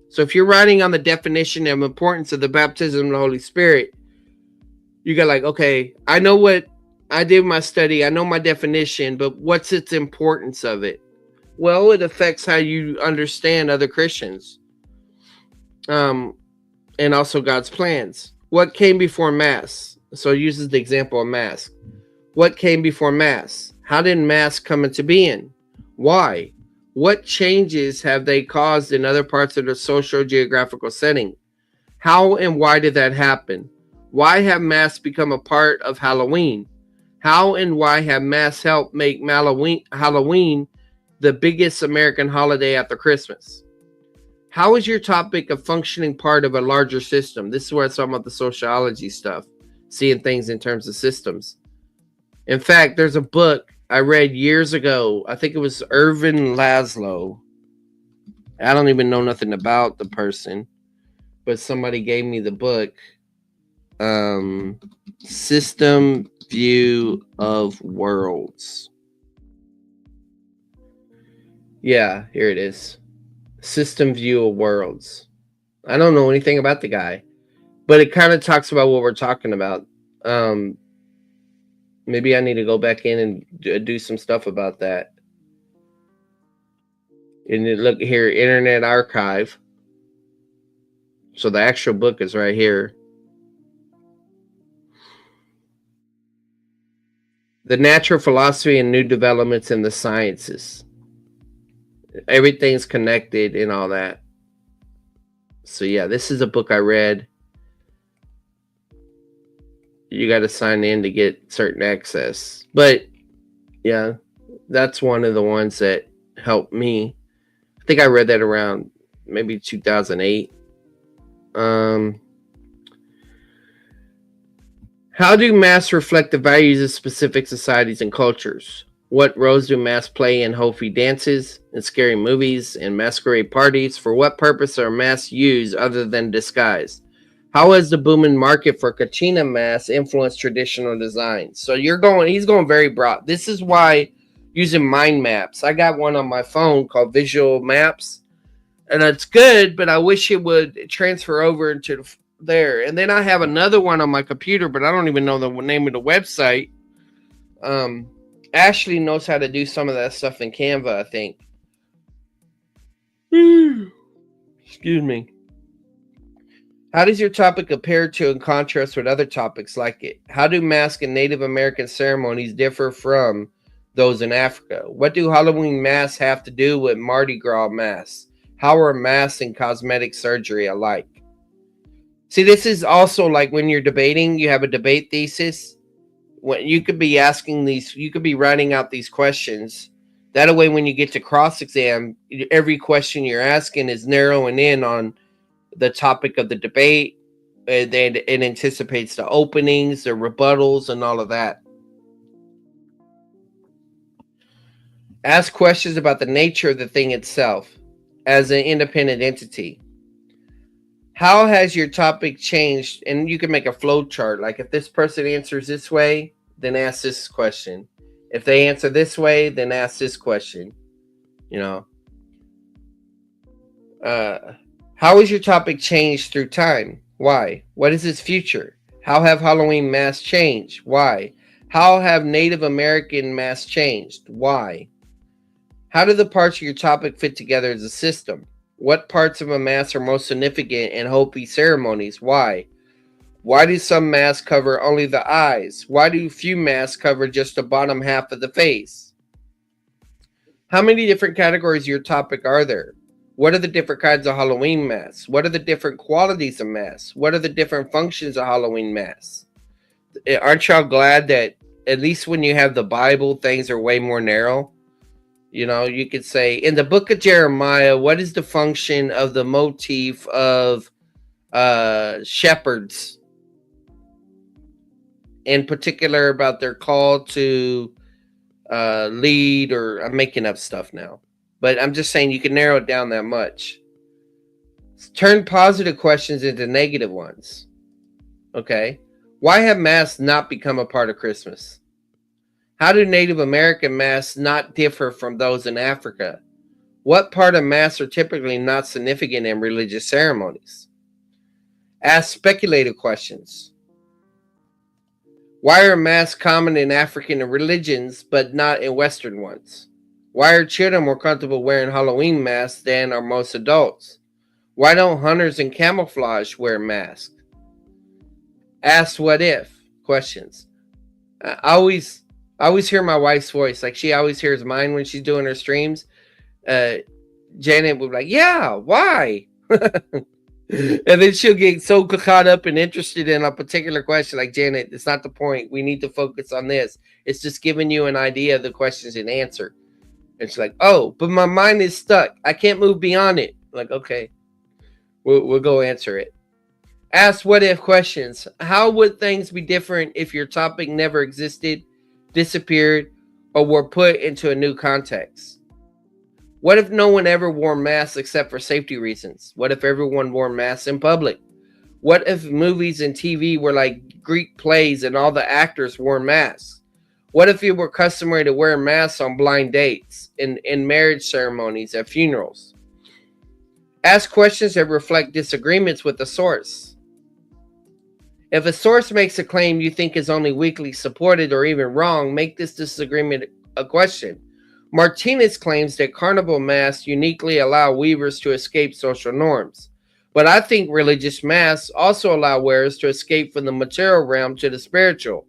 S1: So if you're writing on the definition and importance of the baptism of the Holy Spirit, you got like, okay, I know what I did my study, I know my definition, but what's its importance of it? Well, it affects how you understand other Christians, and also God's plans. What came before Mass? So it uses the example of Mass. What came before Mass? How did Mass come into being? Why? What changes have they caused in other parts of the social geographical setting? How and why did that happen? Why have Mass become a part of Halloween? How and why have Mass helped make Halloween the biggest American holiday after Christmas? How is your topic a functioning part of a larger system? This is where it's talking about the sociology stuff, seeing things in terms of systems. In fact, there's a book I read years ago. I think it was Irvin Laszlo. I don't even know nothing about the person, but somebody gave me the book. System View of Worlds. Yeah, here it is. System View of Worlds. I don't know anything about the guy, but it kind of talks about what we're talking about. Maybe I need to go back in and do some stuff about that. And look here, Internet Archive. So the actual book is right here. The Natural Philosophy and New Developments in the Sciences. Everything's connected and all that. So yeah, this is a book I read. You got to sign in to get certain access. But yeah, that's one of the ones that helped me. I think I read that around maybe 2008. How do Mass reflect the values of specific societies and cultures? What roles do Mass play in Hofi dances, in scary movies, and masquerade parties? For what purpose are Mass used other than disguise? How has the booming market for Kachina Mass influenced traditional design? So he's going very broad. This is why using mind maps. I got one on my phone called Visual Maps, and it's good, but I wish it would transfer over into there. And then I have another one on my computer, but I don't even know the name of the website. Ashley knows how to do some of that stuff in Canva, I think. Excuse me. How does your topic compare to and contrast with other topics like it? How do Mask and Native American ceremonies differ from those in Africa? What do Halloween masks have to do with Mardi Gras masks? How are masks and cosmetic surgery alike? See, this is also like when you're debating, you have a debate thesis. When you could be asking these, you could be writing out these questions. That way, when you get to cross-exam, every question you're asking is narrowing in on the topic of the debate. And then it anticipates the openings, the rebuttals, and all of that. Ask questions about the nature of the thing itself as an independent entity. How has your topic changed? And you can make a flow chart. Like if this person answers this way, then ask this question. If they answer this way, then ask this question. You know, uh, how has your topic changed through time? Why? What is its future? How have Halloween masks changed? Why? How have Native American masks changed? Why? How do the parts of your topic fit together as a system? What parts of a mask are most significant in Hopi ceremonies? Why? Why do some masks cover only the eyes? Why do few masks cover just the bottom half of the face? How many different categories of your topic are there? What are the different kinds of Halloween masks? What are the different qualities of masks? What are the different functions of Halloween masks? Aren't y'all glad that at least when you have the Bible, things are way more narrow? You know, you could say in the book of Jeremiah, what is the function of the motif of shepherds, in particular about their call to lead, or I'm making up stuff now, but I'm just saying you can narrow it down that much. Turn positive questions into negative ones. Okay. Why have masks not become a part of Christmas? How do Native American masks not differ from those in Africa? What part of masks are typically not significant in religious ceremonies? Ask speculative questions. Why are masks common in African religions but not in Western ones? Why are children more comfortable wearing Halloween masks than are most adults? Why don't hunters in camouflage wear masks? Ask what if questions. I always hear my wife's voice. Like she always hears mine when she's doing her streams. Janet would be like, yeah, why? And then she'll get so caught up and interested in a particular question. Like, Janet, it's not the point. We need to focus on this. It's just giving you an idea of the questions and answer. And she's like, oh, but my mind is stuck. I can't move beyond it. I'm like, okay, we'll go answer it. Ask what if questions. How would things be different if your topic never existed, disappeared, or were put into a new context? What if no one ever wore masks except for safety reasons? What if everyone wore masks in public? What if movies and TV were like Greek plays and all the actors wore masks? What if it were customary to wear masks on blind dates, in marriage ceremonies, at funerals? Ask questions that reflect disagreements with the source. If a source makes a claim you think is only weakly supported or even wrong, make this disagreement a question. Martinez claims that carnival masks uniquely allow weavers to escape social norms. But I think religious masks also allow wearers to escape from the material realm to the spiritual.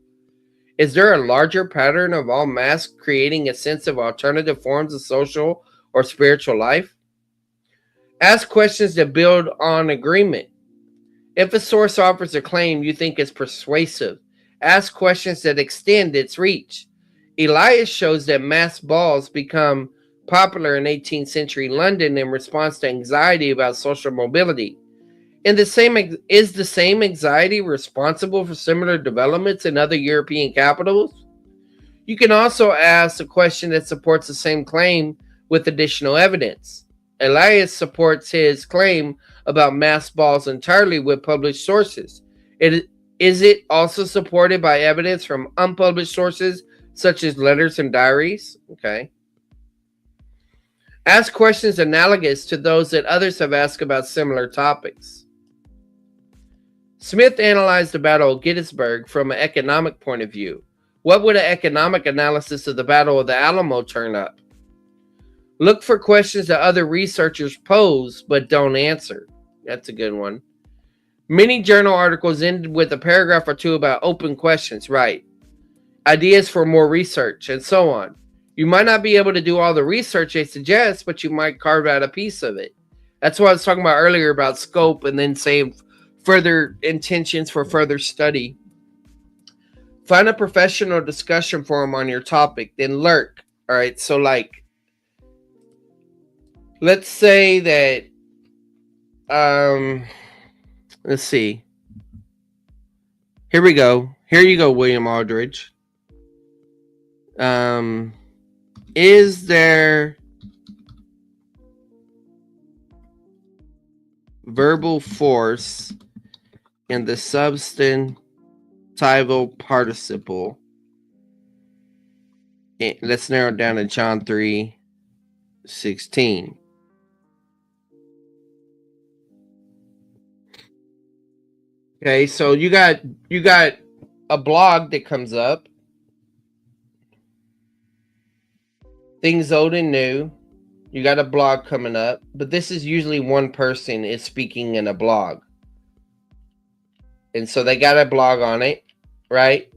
S1: Is there a larger pattern of all masks creating a sense of alternative forms of social or spiritual life? Ask questions that build on agreement. If a source offers a claim you think is persuasive, ask questions that extend its reach. Elias shows that masked balls become popular in 18th century London in response to anxiety about social mobility. Is the same anxiety responsible for similar developments in other European capitals? You can also ask a question that supports the same claim with additional evidence. Elias supports his claim about masked balls entirely with published sources. Is it also supported by evidence from unpublished sources such as letters and diaries? Okay. Ask questions analogous to those that others have asked about similar topics. Smith analyzed the Battle of Gettysburg from an economic point of view. What would an economic analysis of the Battle of the Alamo turn up? Look for questions that other researchers pose but don't answer. That's a good one. Many journal articles end with a paragraph or two about open questions, right? Ideas for more research, and so on. You might not be able to do all the research they suggest, but you might carve out a piece of it. That's what I was talking about earlier about scope and then saying further intentions for further study. Find a professional discussion forum on your topic, then lurk. All right, so like, let's say that, let's see. Here we go. Here you go, William Aldridge. Is there verbal force in the substantival participle? Let's narrow it down to John 3:16. Okay, so you got a blog that comes up. Things old and new. You got a blog coming up, but this is usually one person is speaking in a blog. And so they got a blog on it, right?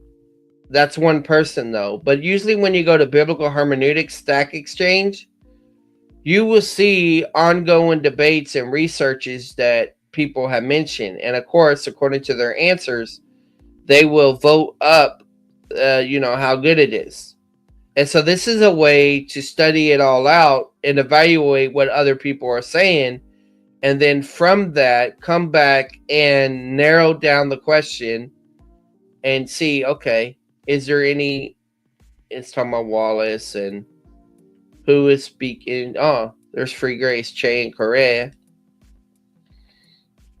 S1: That's one person though. But usually when you go to Biblical Hermeneutics Stack Exchange, you will see ongoing debates and researches that people have mentioned. And of course, according to their answers, they will vote up, how good it is. And so this is a way to study it all out and evaluate what other people are saying. And then from that, come back and narrow down the question and see, okay, is there any, it's talking about Wallace and who is speaking. Oh, there's Free Grace, Che and Correa.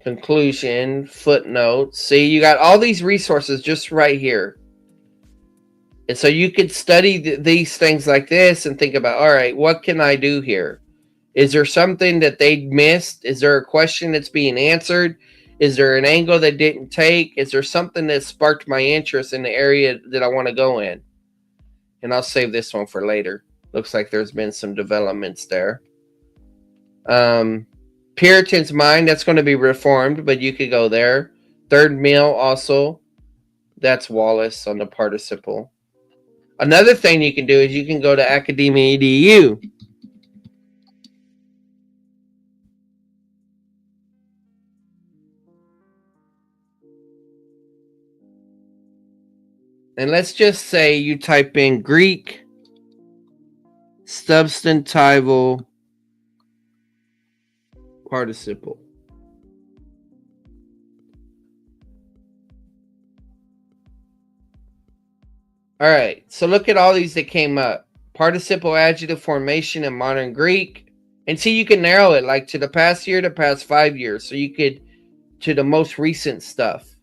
S1: Conclusion, footnotes. See, you got all these resources just right here. And so you could study these things like this and think about, all right, what can I do here? Is there something that they missed? Is there a question that's being answered? Is there an angle they didn't take? Is there something that sparked my interest in the area that I want to go in? And I'll save this one for later. Looks like there's been some developments there. Puritan's Mind, that's going to be reformed, but you could go there. Third Meal also. That's Wallace on the participle. Another thing you can do is you can go to Academia EDU. And let's just say you type in Greek substantival participle. All right, so look at all these that came up. Participle adjective formation in modern Greek. And see, you can narrow it like to the past year, to past 5 years. So you could, to the most recent stuff.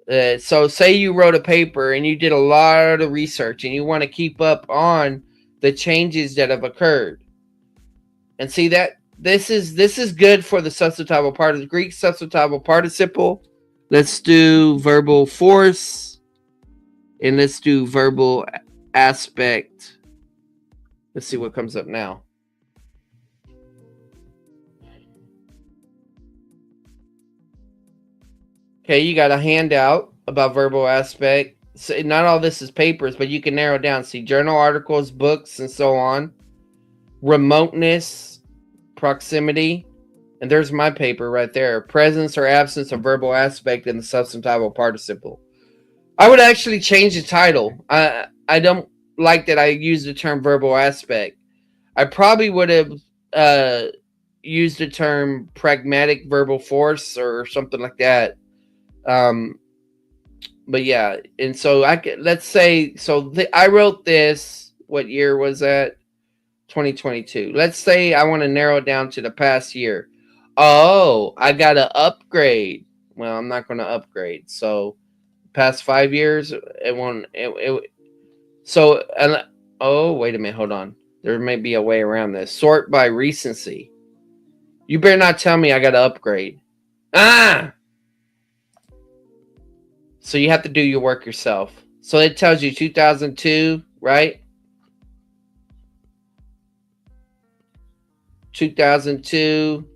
S1: So say you wrote a paper and you did a lot of research and you want to keep up on the changes that have occurred. And see that this is good for the substantival part of the Greek substantival participle. Let's do verbal force and let's do verbal aspect. Let's see what comes up now. Okay, you got a handout about verbal aspect. So not all this is papers, but you can narrow down. See journal articles, books, and so on. Remoteness, proximity, and there's my paper right there. Presence or absence of verbal aspect in the substantival participle. I would actually change the title. I don't like that I use the term verbal aspect. I probably would have used the term pragmatic verbal force or something like that. But yeah, and so let's say I wrote this. What year was that? 2022. Let's say I want to narrow it down to the past year. Oh, I got to upgrade. Well, I'm not going to upgrade. So past 5 years, it won't. Oh, wait a minute. Hold on. There may be a way around this. Sort by recency. You better not tell me I got to upgrade. So you have to do your work yourself. So it tells you 2002, right? 2002.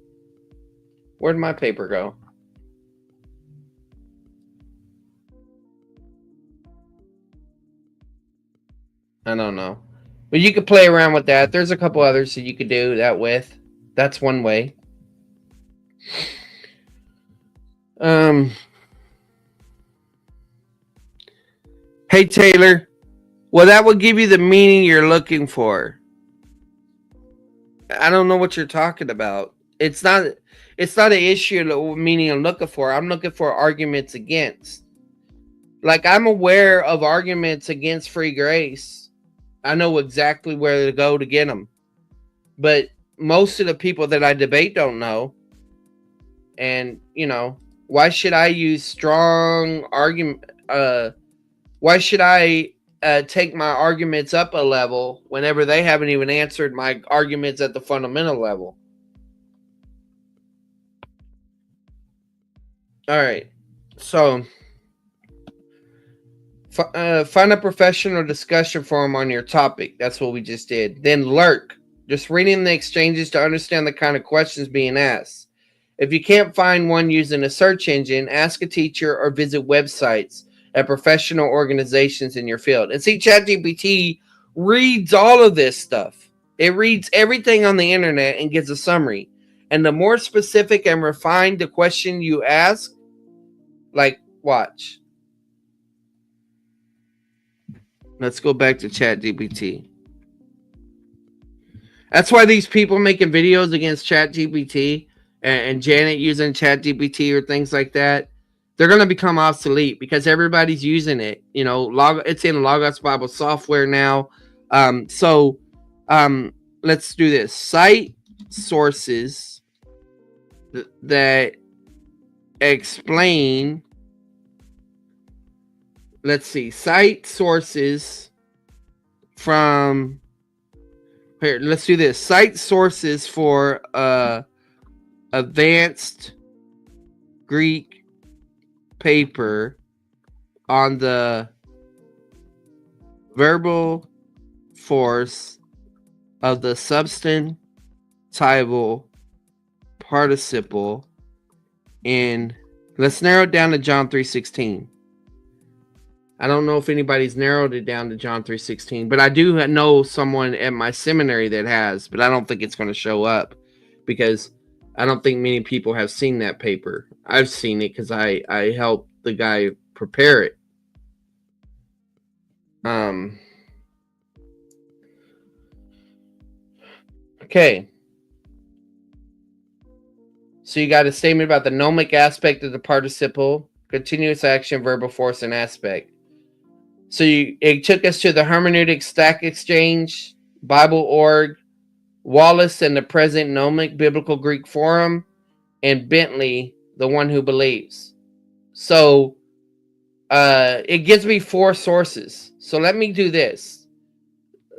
S1: Where'd my paper go? I don't know. But you could play around with that. There's a couple others that you could do that with. That's one way. Hey, Taylor. Well, that will give you the meaning you're looking for. I don't know what you're talking about. It's not an issue meaning I'm looking for. I'm looking for arguments against. Like, I'm aware of arguments against free grace. I know exactly where to go to get them. But most of the people that I debate don't know. And, why should I use strong argument? Why should I take my arguments up a level whenever they haven't even answered my arguments at the fundamental level? All right. So, find a professional discussion forum on your topic. That's what we just did. Then lurk. Just reading the exchanges to understand the kind of questions being asked. If you can't find one using a search engine, ask a teacher or visit websites at professional organizations in your field. And see, ChatGPT reads all of this stuff. It reads everything on the internet and gives a summary. And the more specific and refined the question you ask, like, watch. Let's go back to ChatGPT. That's why these people making videos against ChatGPT and Janet using ChatGPT or things like that, they're going to become obsolete because everybody's using it. It's in Logos Bible software now. So let's do this. Cite sources that explain. Let's see. Cite sources from. Here, let's do this. Cite sources for advanced Greek paper on the verbal force of the substantival participle in. Let's narrow it down to John 3:16. I don't know if anybody's narrowed it down to John 3:16, but I do know someone at my seminary that has, but I don't think it's going to show up because I don't think many people have seen that paper. I've seen it because I helped the guy prepare it. Okay. So you got a statement about the gnomic aspect of the participle, continuous action, verbal force, and aspect. So it took us to the Hermeneutic Stack Exchange, Bible.org, Wallace and the Present Gnomic Biblical Greek Forum, and Bentley, the One Who Believes. So it gives me 4 sources. So let me do this.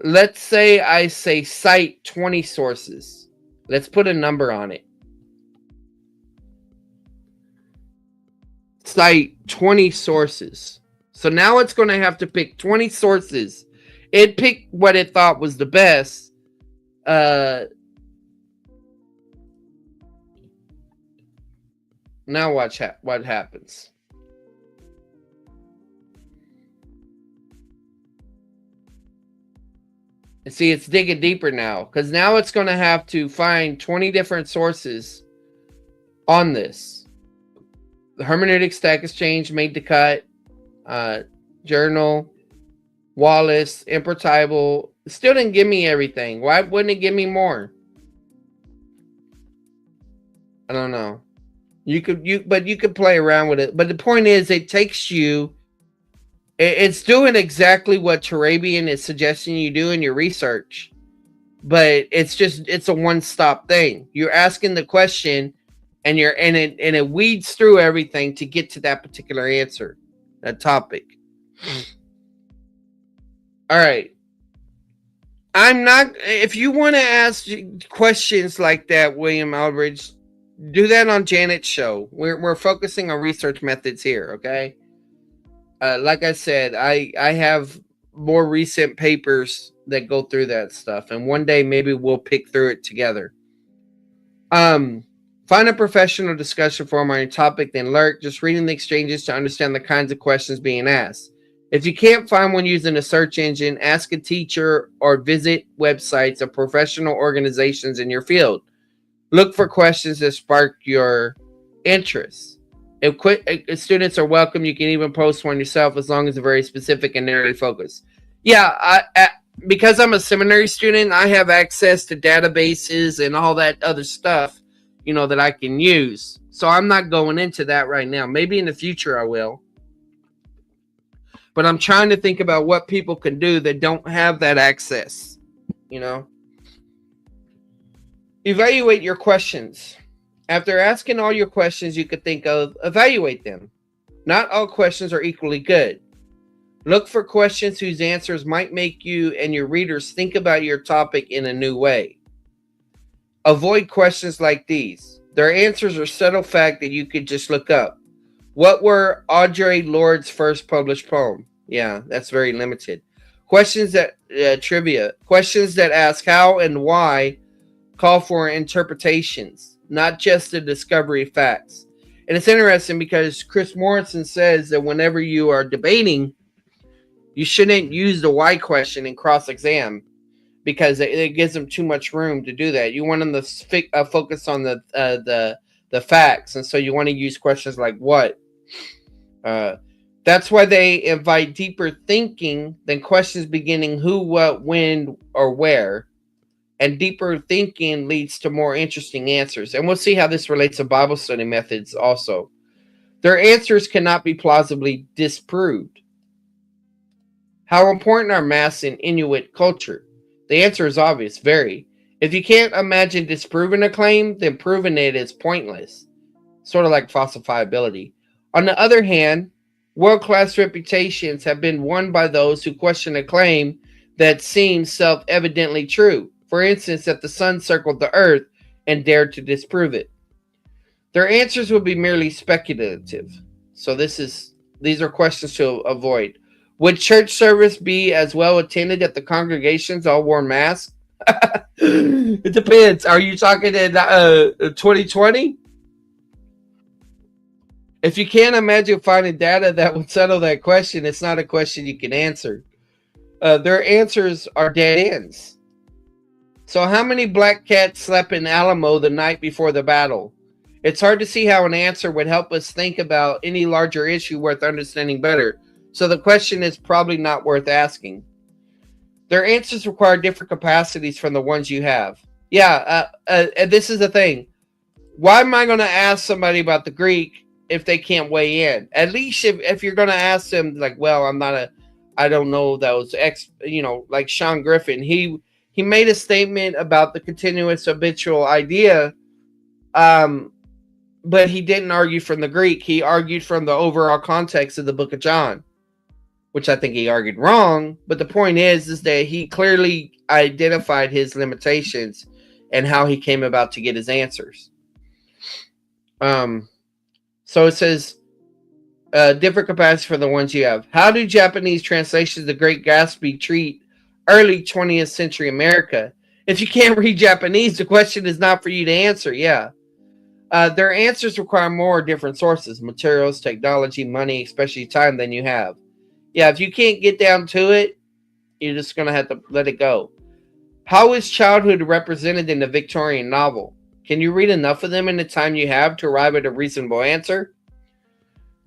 S1: Let's say I say cite 20 sources. Let's put a number on it. Cite 20 sources. So now it's going to have to pick 20 sources. It picked what it thought was the best. Now watch what happens. And see, it's digging deeper now. Because now it's going to have to find 20 different sources on this. The Hermeneutic Stack Exchange made the cut. Journal, Wallace, Impertable. Still didn't give me everything. Why wouldn't it give me more? I don't know. You could play around with it. But the point is, it takes you. It's doing exactly what Turabian is suggesting you do in your research, but it's a one-stop thing. You're asking the question, and it weeds through everything to get to that particular answer. That topic. All right. I'm not. If you want to ask questions like that, William Aldridge, do that on Janet's show. We're focusing on research methods here. Okay. Like I said, I have more recent papers that go through that stuff, and one day maybe we'll pick through it together. Find a professional discussion forum on your topic, then lurk, just reading the exchanges to understand the kinds of questions being asked. If you can't find one using a search engine, ask a teacher or visit websites of professional organizations in your field. Look for questions that spark your interest. If students are welcome, you can even post one yourself as long as it's very specific and narrowly focused. Yeah, because I'm a seminary student, I have access to databases and all that other stuff, that I can use. So I'm not going into that right now. Maybe in the future I will. But I'm trying to think about what people can do that don't have that access. You know, evaluate your questions. After asking all your questions you could think of, evaluate them. Not all questions are equally good. Look for questions whose answers might make you and your readers think about your topic in a new way. Avoid questions like these. Their answers are subtle fact that you could just look up. What were Audre Lorde's first published poem? Yeah, that's very limited. Questions that trivia. Questions that ask how and why call for interpretations, not just the discovery of facts. And it's interesting because Chris Morrison says that whenever you are debating, you shouldn't use the why question in cross-exam because it gives them too much room to do that. You want them to focus on the facts, and so you want to use questions like what. That's why they invite deeper thinking than questions beginning who, what, when, or where. And deeper thinking leads to more interesting answers. And we'll see how this relates to Bible study methods also. Their answers cannot be plausibly disproved. How important are masks in Inuit culture? The answer is obvious, very. If you can't imagine disproving a claim, then proving it is pointless. Sort of like falsifiability. On the other hand, world-class reputations have been won by those who question a claim that seems self-evidently true. For instance, that the sun circled the earth and dared to disprove it. Their answers will be merely speculative. So these are questions to avoid. Would church service be as well attended if the congregations all wore masks? It depends. Are you talking in 2020? If you can't imagine finding data that would settle that question, it's not a question you can answer. Their answers are dead ends. So how many black cats slept in Alamo the night before the battle? It's hard to see how an answer would help us think about any larger issue worth understanding better. So the question is probably not worth asking. Their answers require different capacities from the ones you have. Yeah, and this is the thing. Why am I going to ask somebody about the Greek if they can't weigh in? At least if you're going to ask them, like, well, I don't know those like Sean Griffin. He made a statement about the continuous habitual idea, but he didn't argue from the Greek. He argued from the overall context of the book of John, which I think he argued wrong. But the point is that he clearly identified his limitations and how he came about to get his answers. So it says, different capacity for the ones you have. How do Japanese translations of The Great Gatsby treat early 20th century America? If you can't read Japanese, the question is not for you to answer. Yeah. Their answers require more different sources, materials, technology, money, especially time than you have. Yeah, if you can't get down to it, you're just going to have to let it go. How is childhood represented in the Victorian novel? Can you read enough of them in the time you have to arrive at a reasonable answer?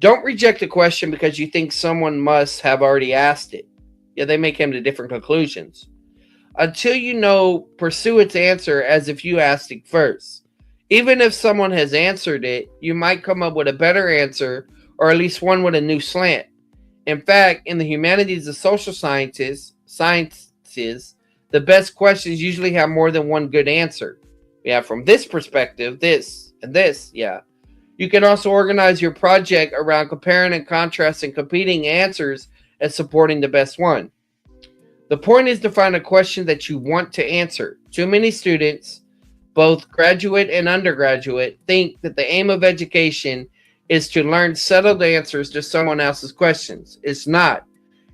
S1: Don't reject a question because you think someone must have already asked it. Yeah, they may come to different conclusions. Until you know, pursue its answer as if you asked it first. Even if someone has answered it, you might come up with a better answer, or at least one with a new slant. In fact, in the humanities and social sciences, the best questions usually have more than one good answer. Yeah, from this perspective, this and this, yeah. You can also organize your project around comparing and contrasting competing answers and supporting the best one. The point is to find a question that you want to answer. Too many students, both graduate and undergraduate, think that the aim of education is to learn settled answers to someone else's questions. It's not.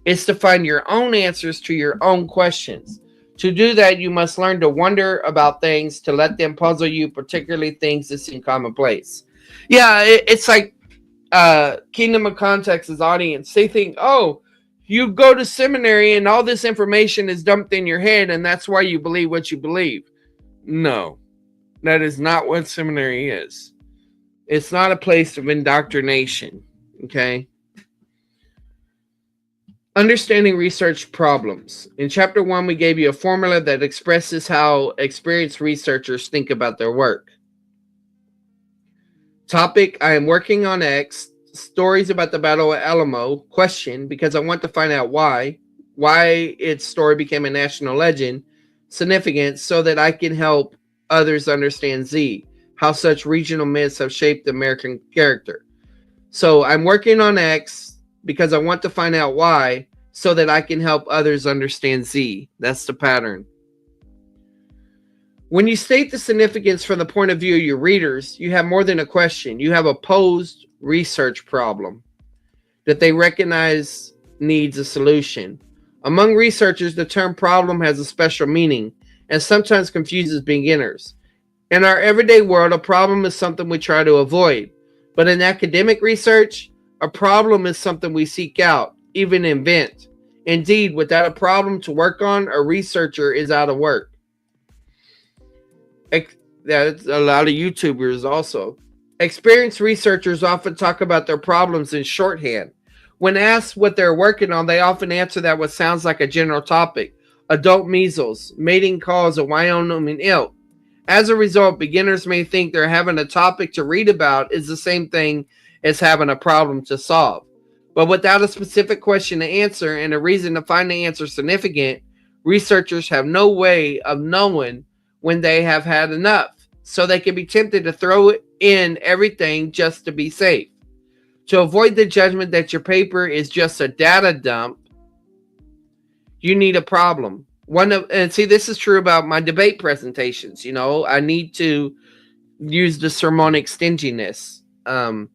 S1: It's to find your own answers to your own questions. To do that, you must learn to wonder about things, to let them puzzle you, particularly things that seem commonplace. Yeah, it's like Kingdom of Context's audience. They think, oh, you go to seminary and all this information is dumped in your head and that's why you believe what you believe. No, that is not what seminary is. It's not a place of indoctrination, okay? Understanding research problems. In chapter 1, we gave you a formula that expresses how experienced researchers think about their work. Topic, I am working on X. stories about the Battle of Alamo, question, because I want to find out why its story became a national legend, significance, so that I can help others understand Z, how such regional myths have shaped the American character. So I'm working on X because I want to find out why, so that I can help others understand Z. That's the pattern. When you state the significance from the point of view of your readers, you have more than a question. You have a posed research problem that they recognize needs a solution. Among researchers, the term problem has a special meaning and sometimes confuses beginners. In our everyday world, a problem is something we try to avoid. But in academic research, a problem is something we seek out, even invent. Indeed, without a problem to work on, a researcher is out of work. That's a lot of YouTubers also. Experienced researchers often talk about their problems in shorthand. When asked what they're working on, they often answer that what sounds like a general topic: adult measles, mating calls of Wyoming elk. As a result, beginners may think they're having a topic to read about is the same thing as having a problem to solve. But without a specific question to answer and a reason to find the answer significant, researchers have no way of knowing when they have had enough, so they can be tempted to throw in everything just to be safe. To avoid the judgment that your paper is just a data dump, you need a problem. And see, this is true about my debate presentations. I need to use the sermonic stinginess, and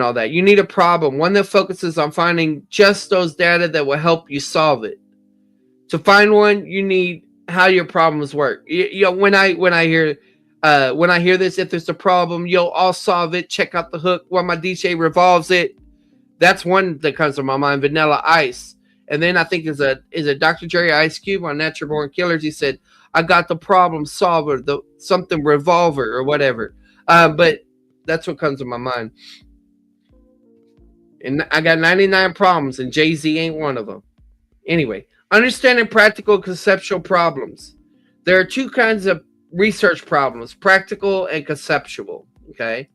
S1: all that. You need a problem, one that focuses on finding just those data that will help you solve it. To find one, you need how your problems work. When I hear this, if there's a problem, I'll solve it. Check out the hook while my DJ revolves it. That's one that comes to my mind. Vanilla Ice. And then I think is a Dr. Jerry Ice Cube on Natural Born Killers. He said, "I got the problem solver, the something revolver or whatever." But that's what comes to my mind. And I got 99 problems, and Jay-Z ain't one of them. Anyway, understanding practical conceptual problems. There are two kinds of research problems: practical and conceptual. Okay,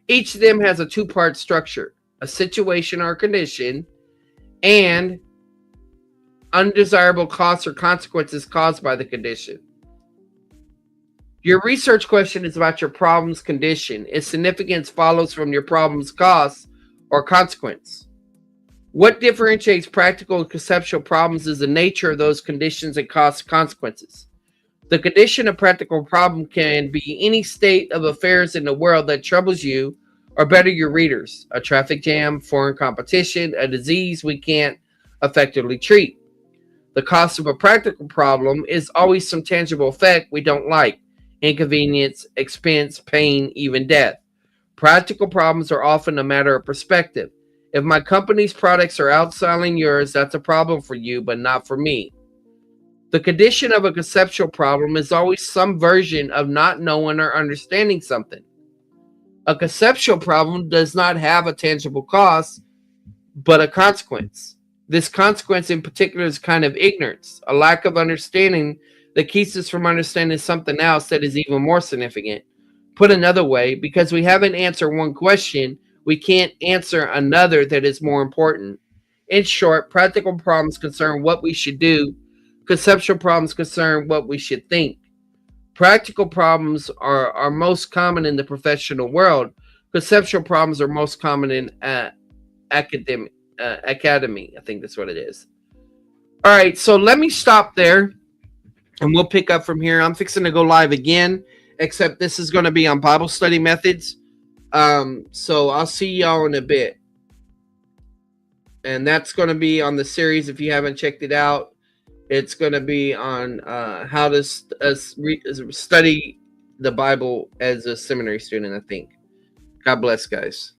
S1: each of them has a two-part structure: a situation or condition, and undesirable costs or consequences caused by the condition. Your research question is about your problem's condition. Its significance follows from your problem's cost or consequence. What differentiates practical and conceptual problems is the nature of those conditions and consequences. The condition of practical problem can be any state of affairs in the world that troubles you, or better, your readers: a traffic jam, foreign competition, a disease we can't effectively treat. The cost of a practical problem is always some tangible effect we don't like: inconvenience, expense, pain, even death. Practical problems are often a matter of perspective. If my company's products are outselling yours, that's a problem for you, but not for me. The condition of a conceptual problem is always some version of not knowing or understanding something. A conceptual problem does not have a tangible cost, but a consequence. This consequence in particular is kind of ignorance, a lack of understanding that keeps us from understanding something else that is even more significant. Put another way, because we haven't answered one question, we can't answer another that is more important. In short, practical problems concern what we should do. Conceptual problems concern what we should think. Practical problems are most common in the professional world. Conceptual problems are most common in academy. I think that's what it is. All right, so let me stop there, and we'll pick up from here. I'm fixing to go live again, except this is going to be on Bible study methods. So I'll see y'all in a bit. And that's going to be on the series. If you haven't checked it out, it's going to be on how to study the Bible as a seminary student, I think. God bless, guys.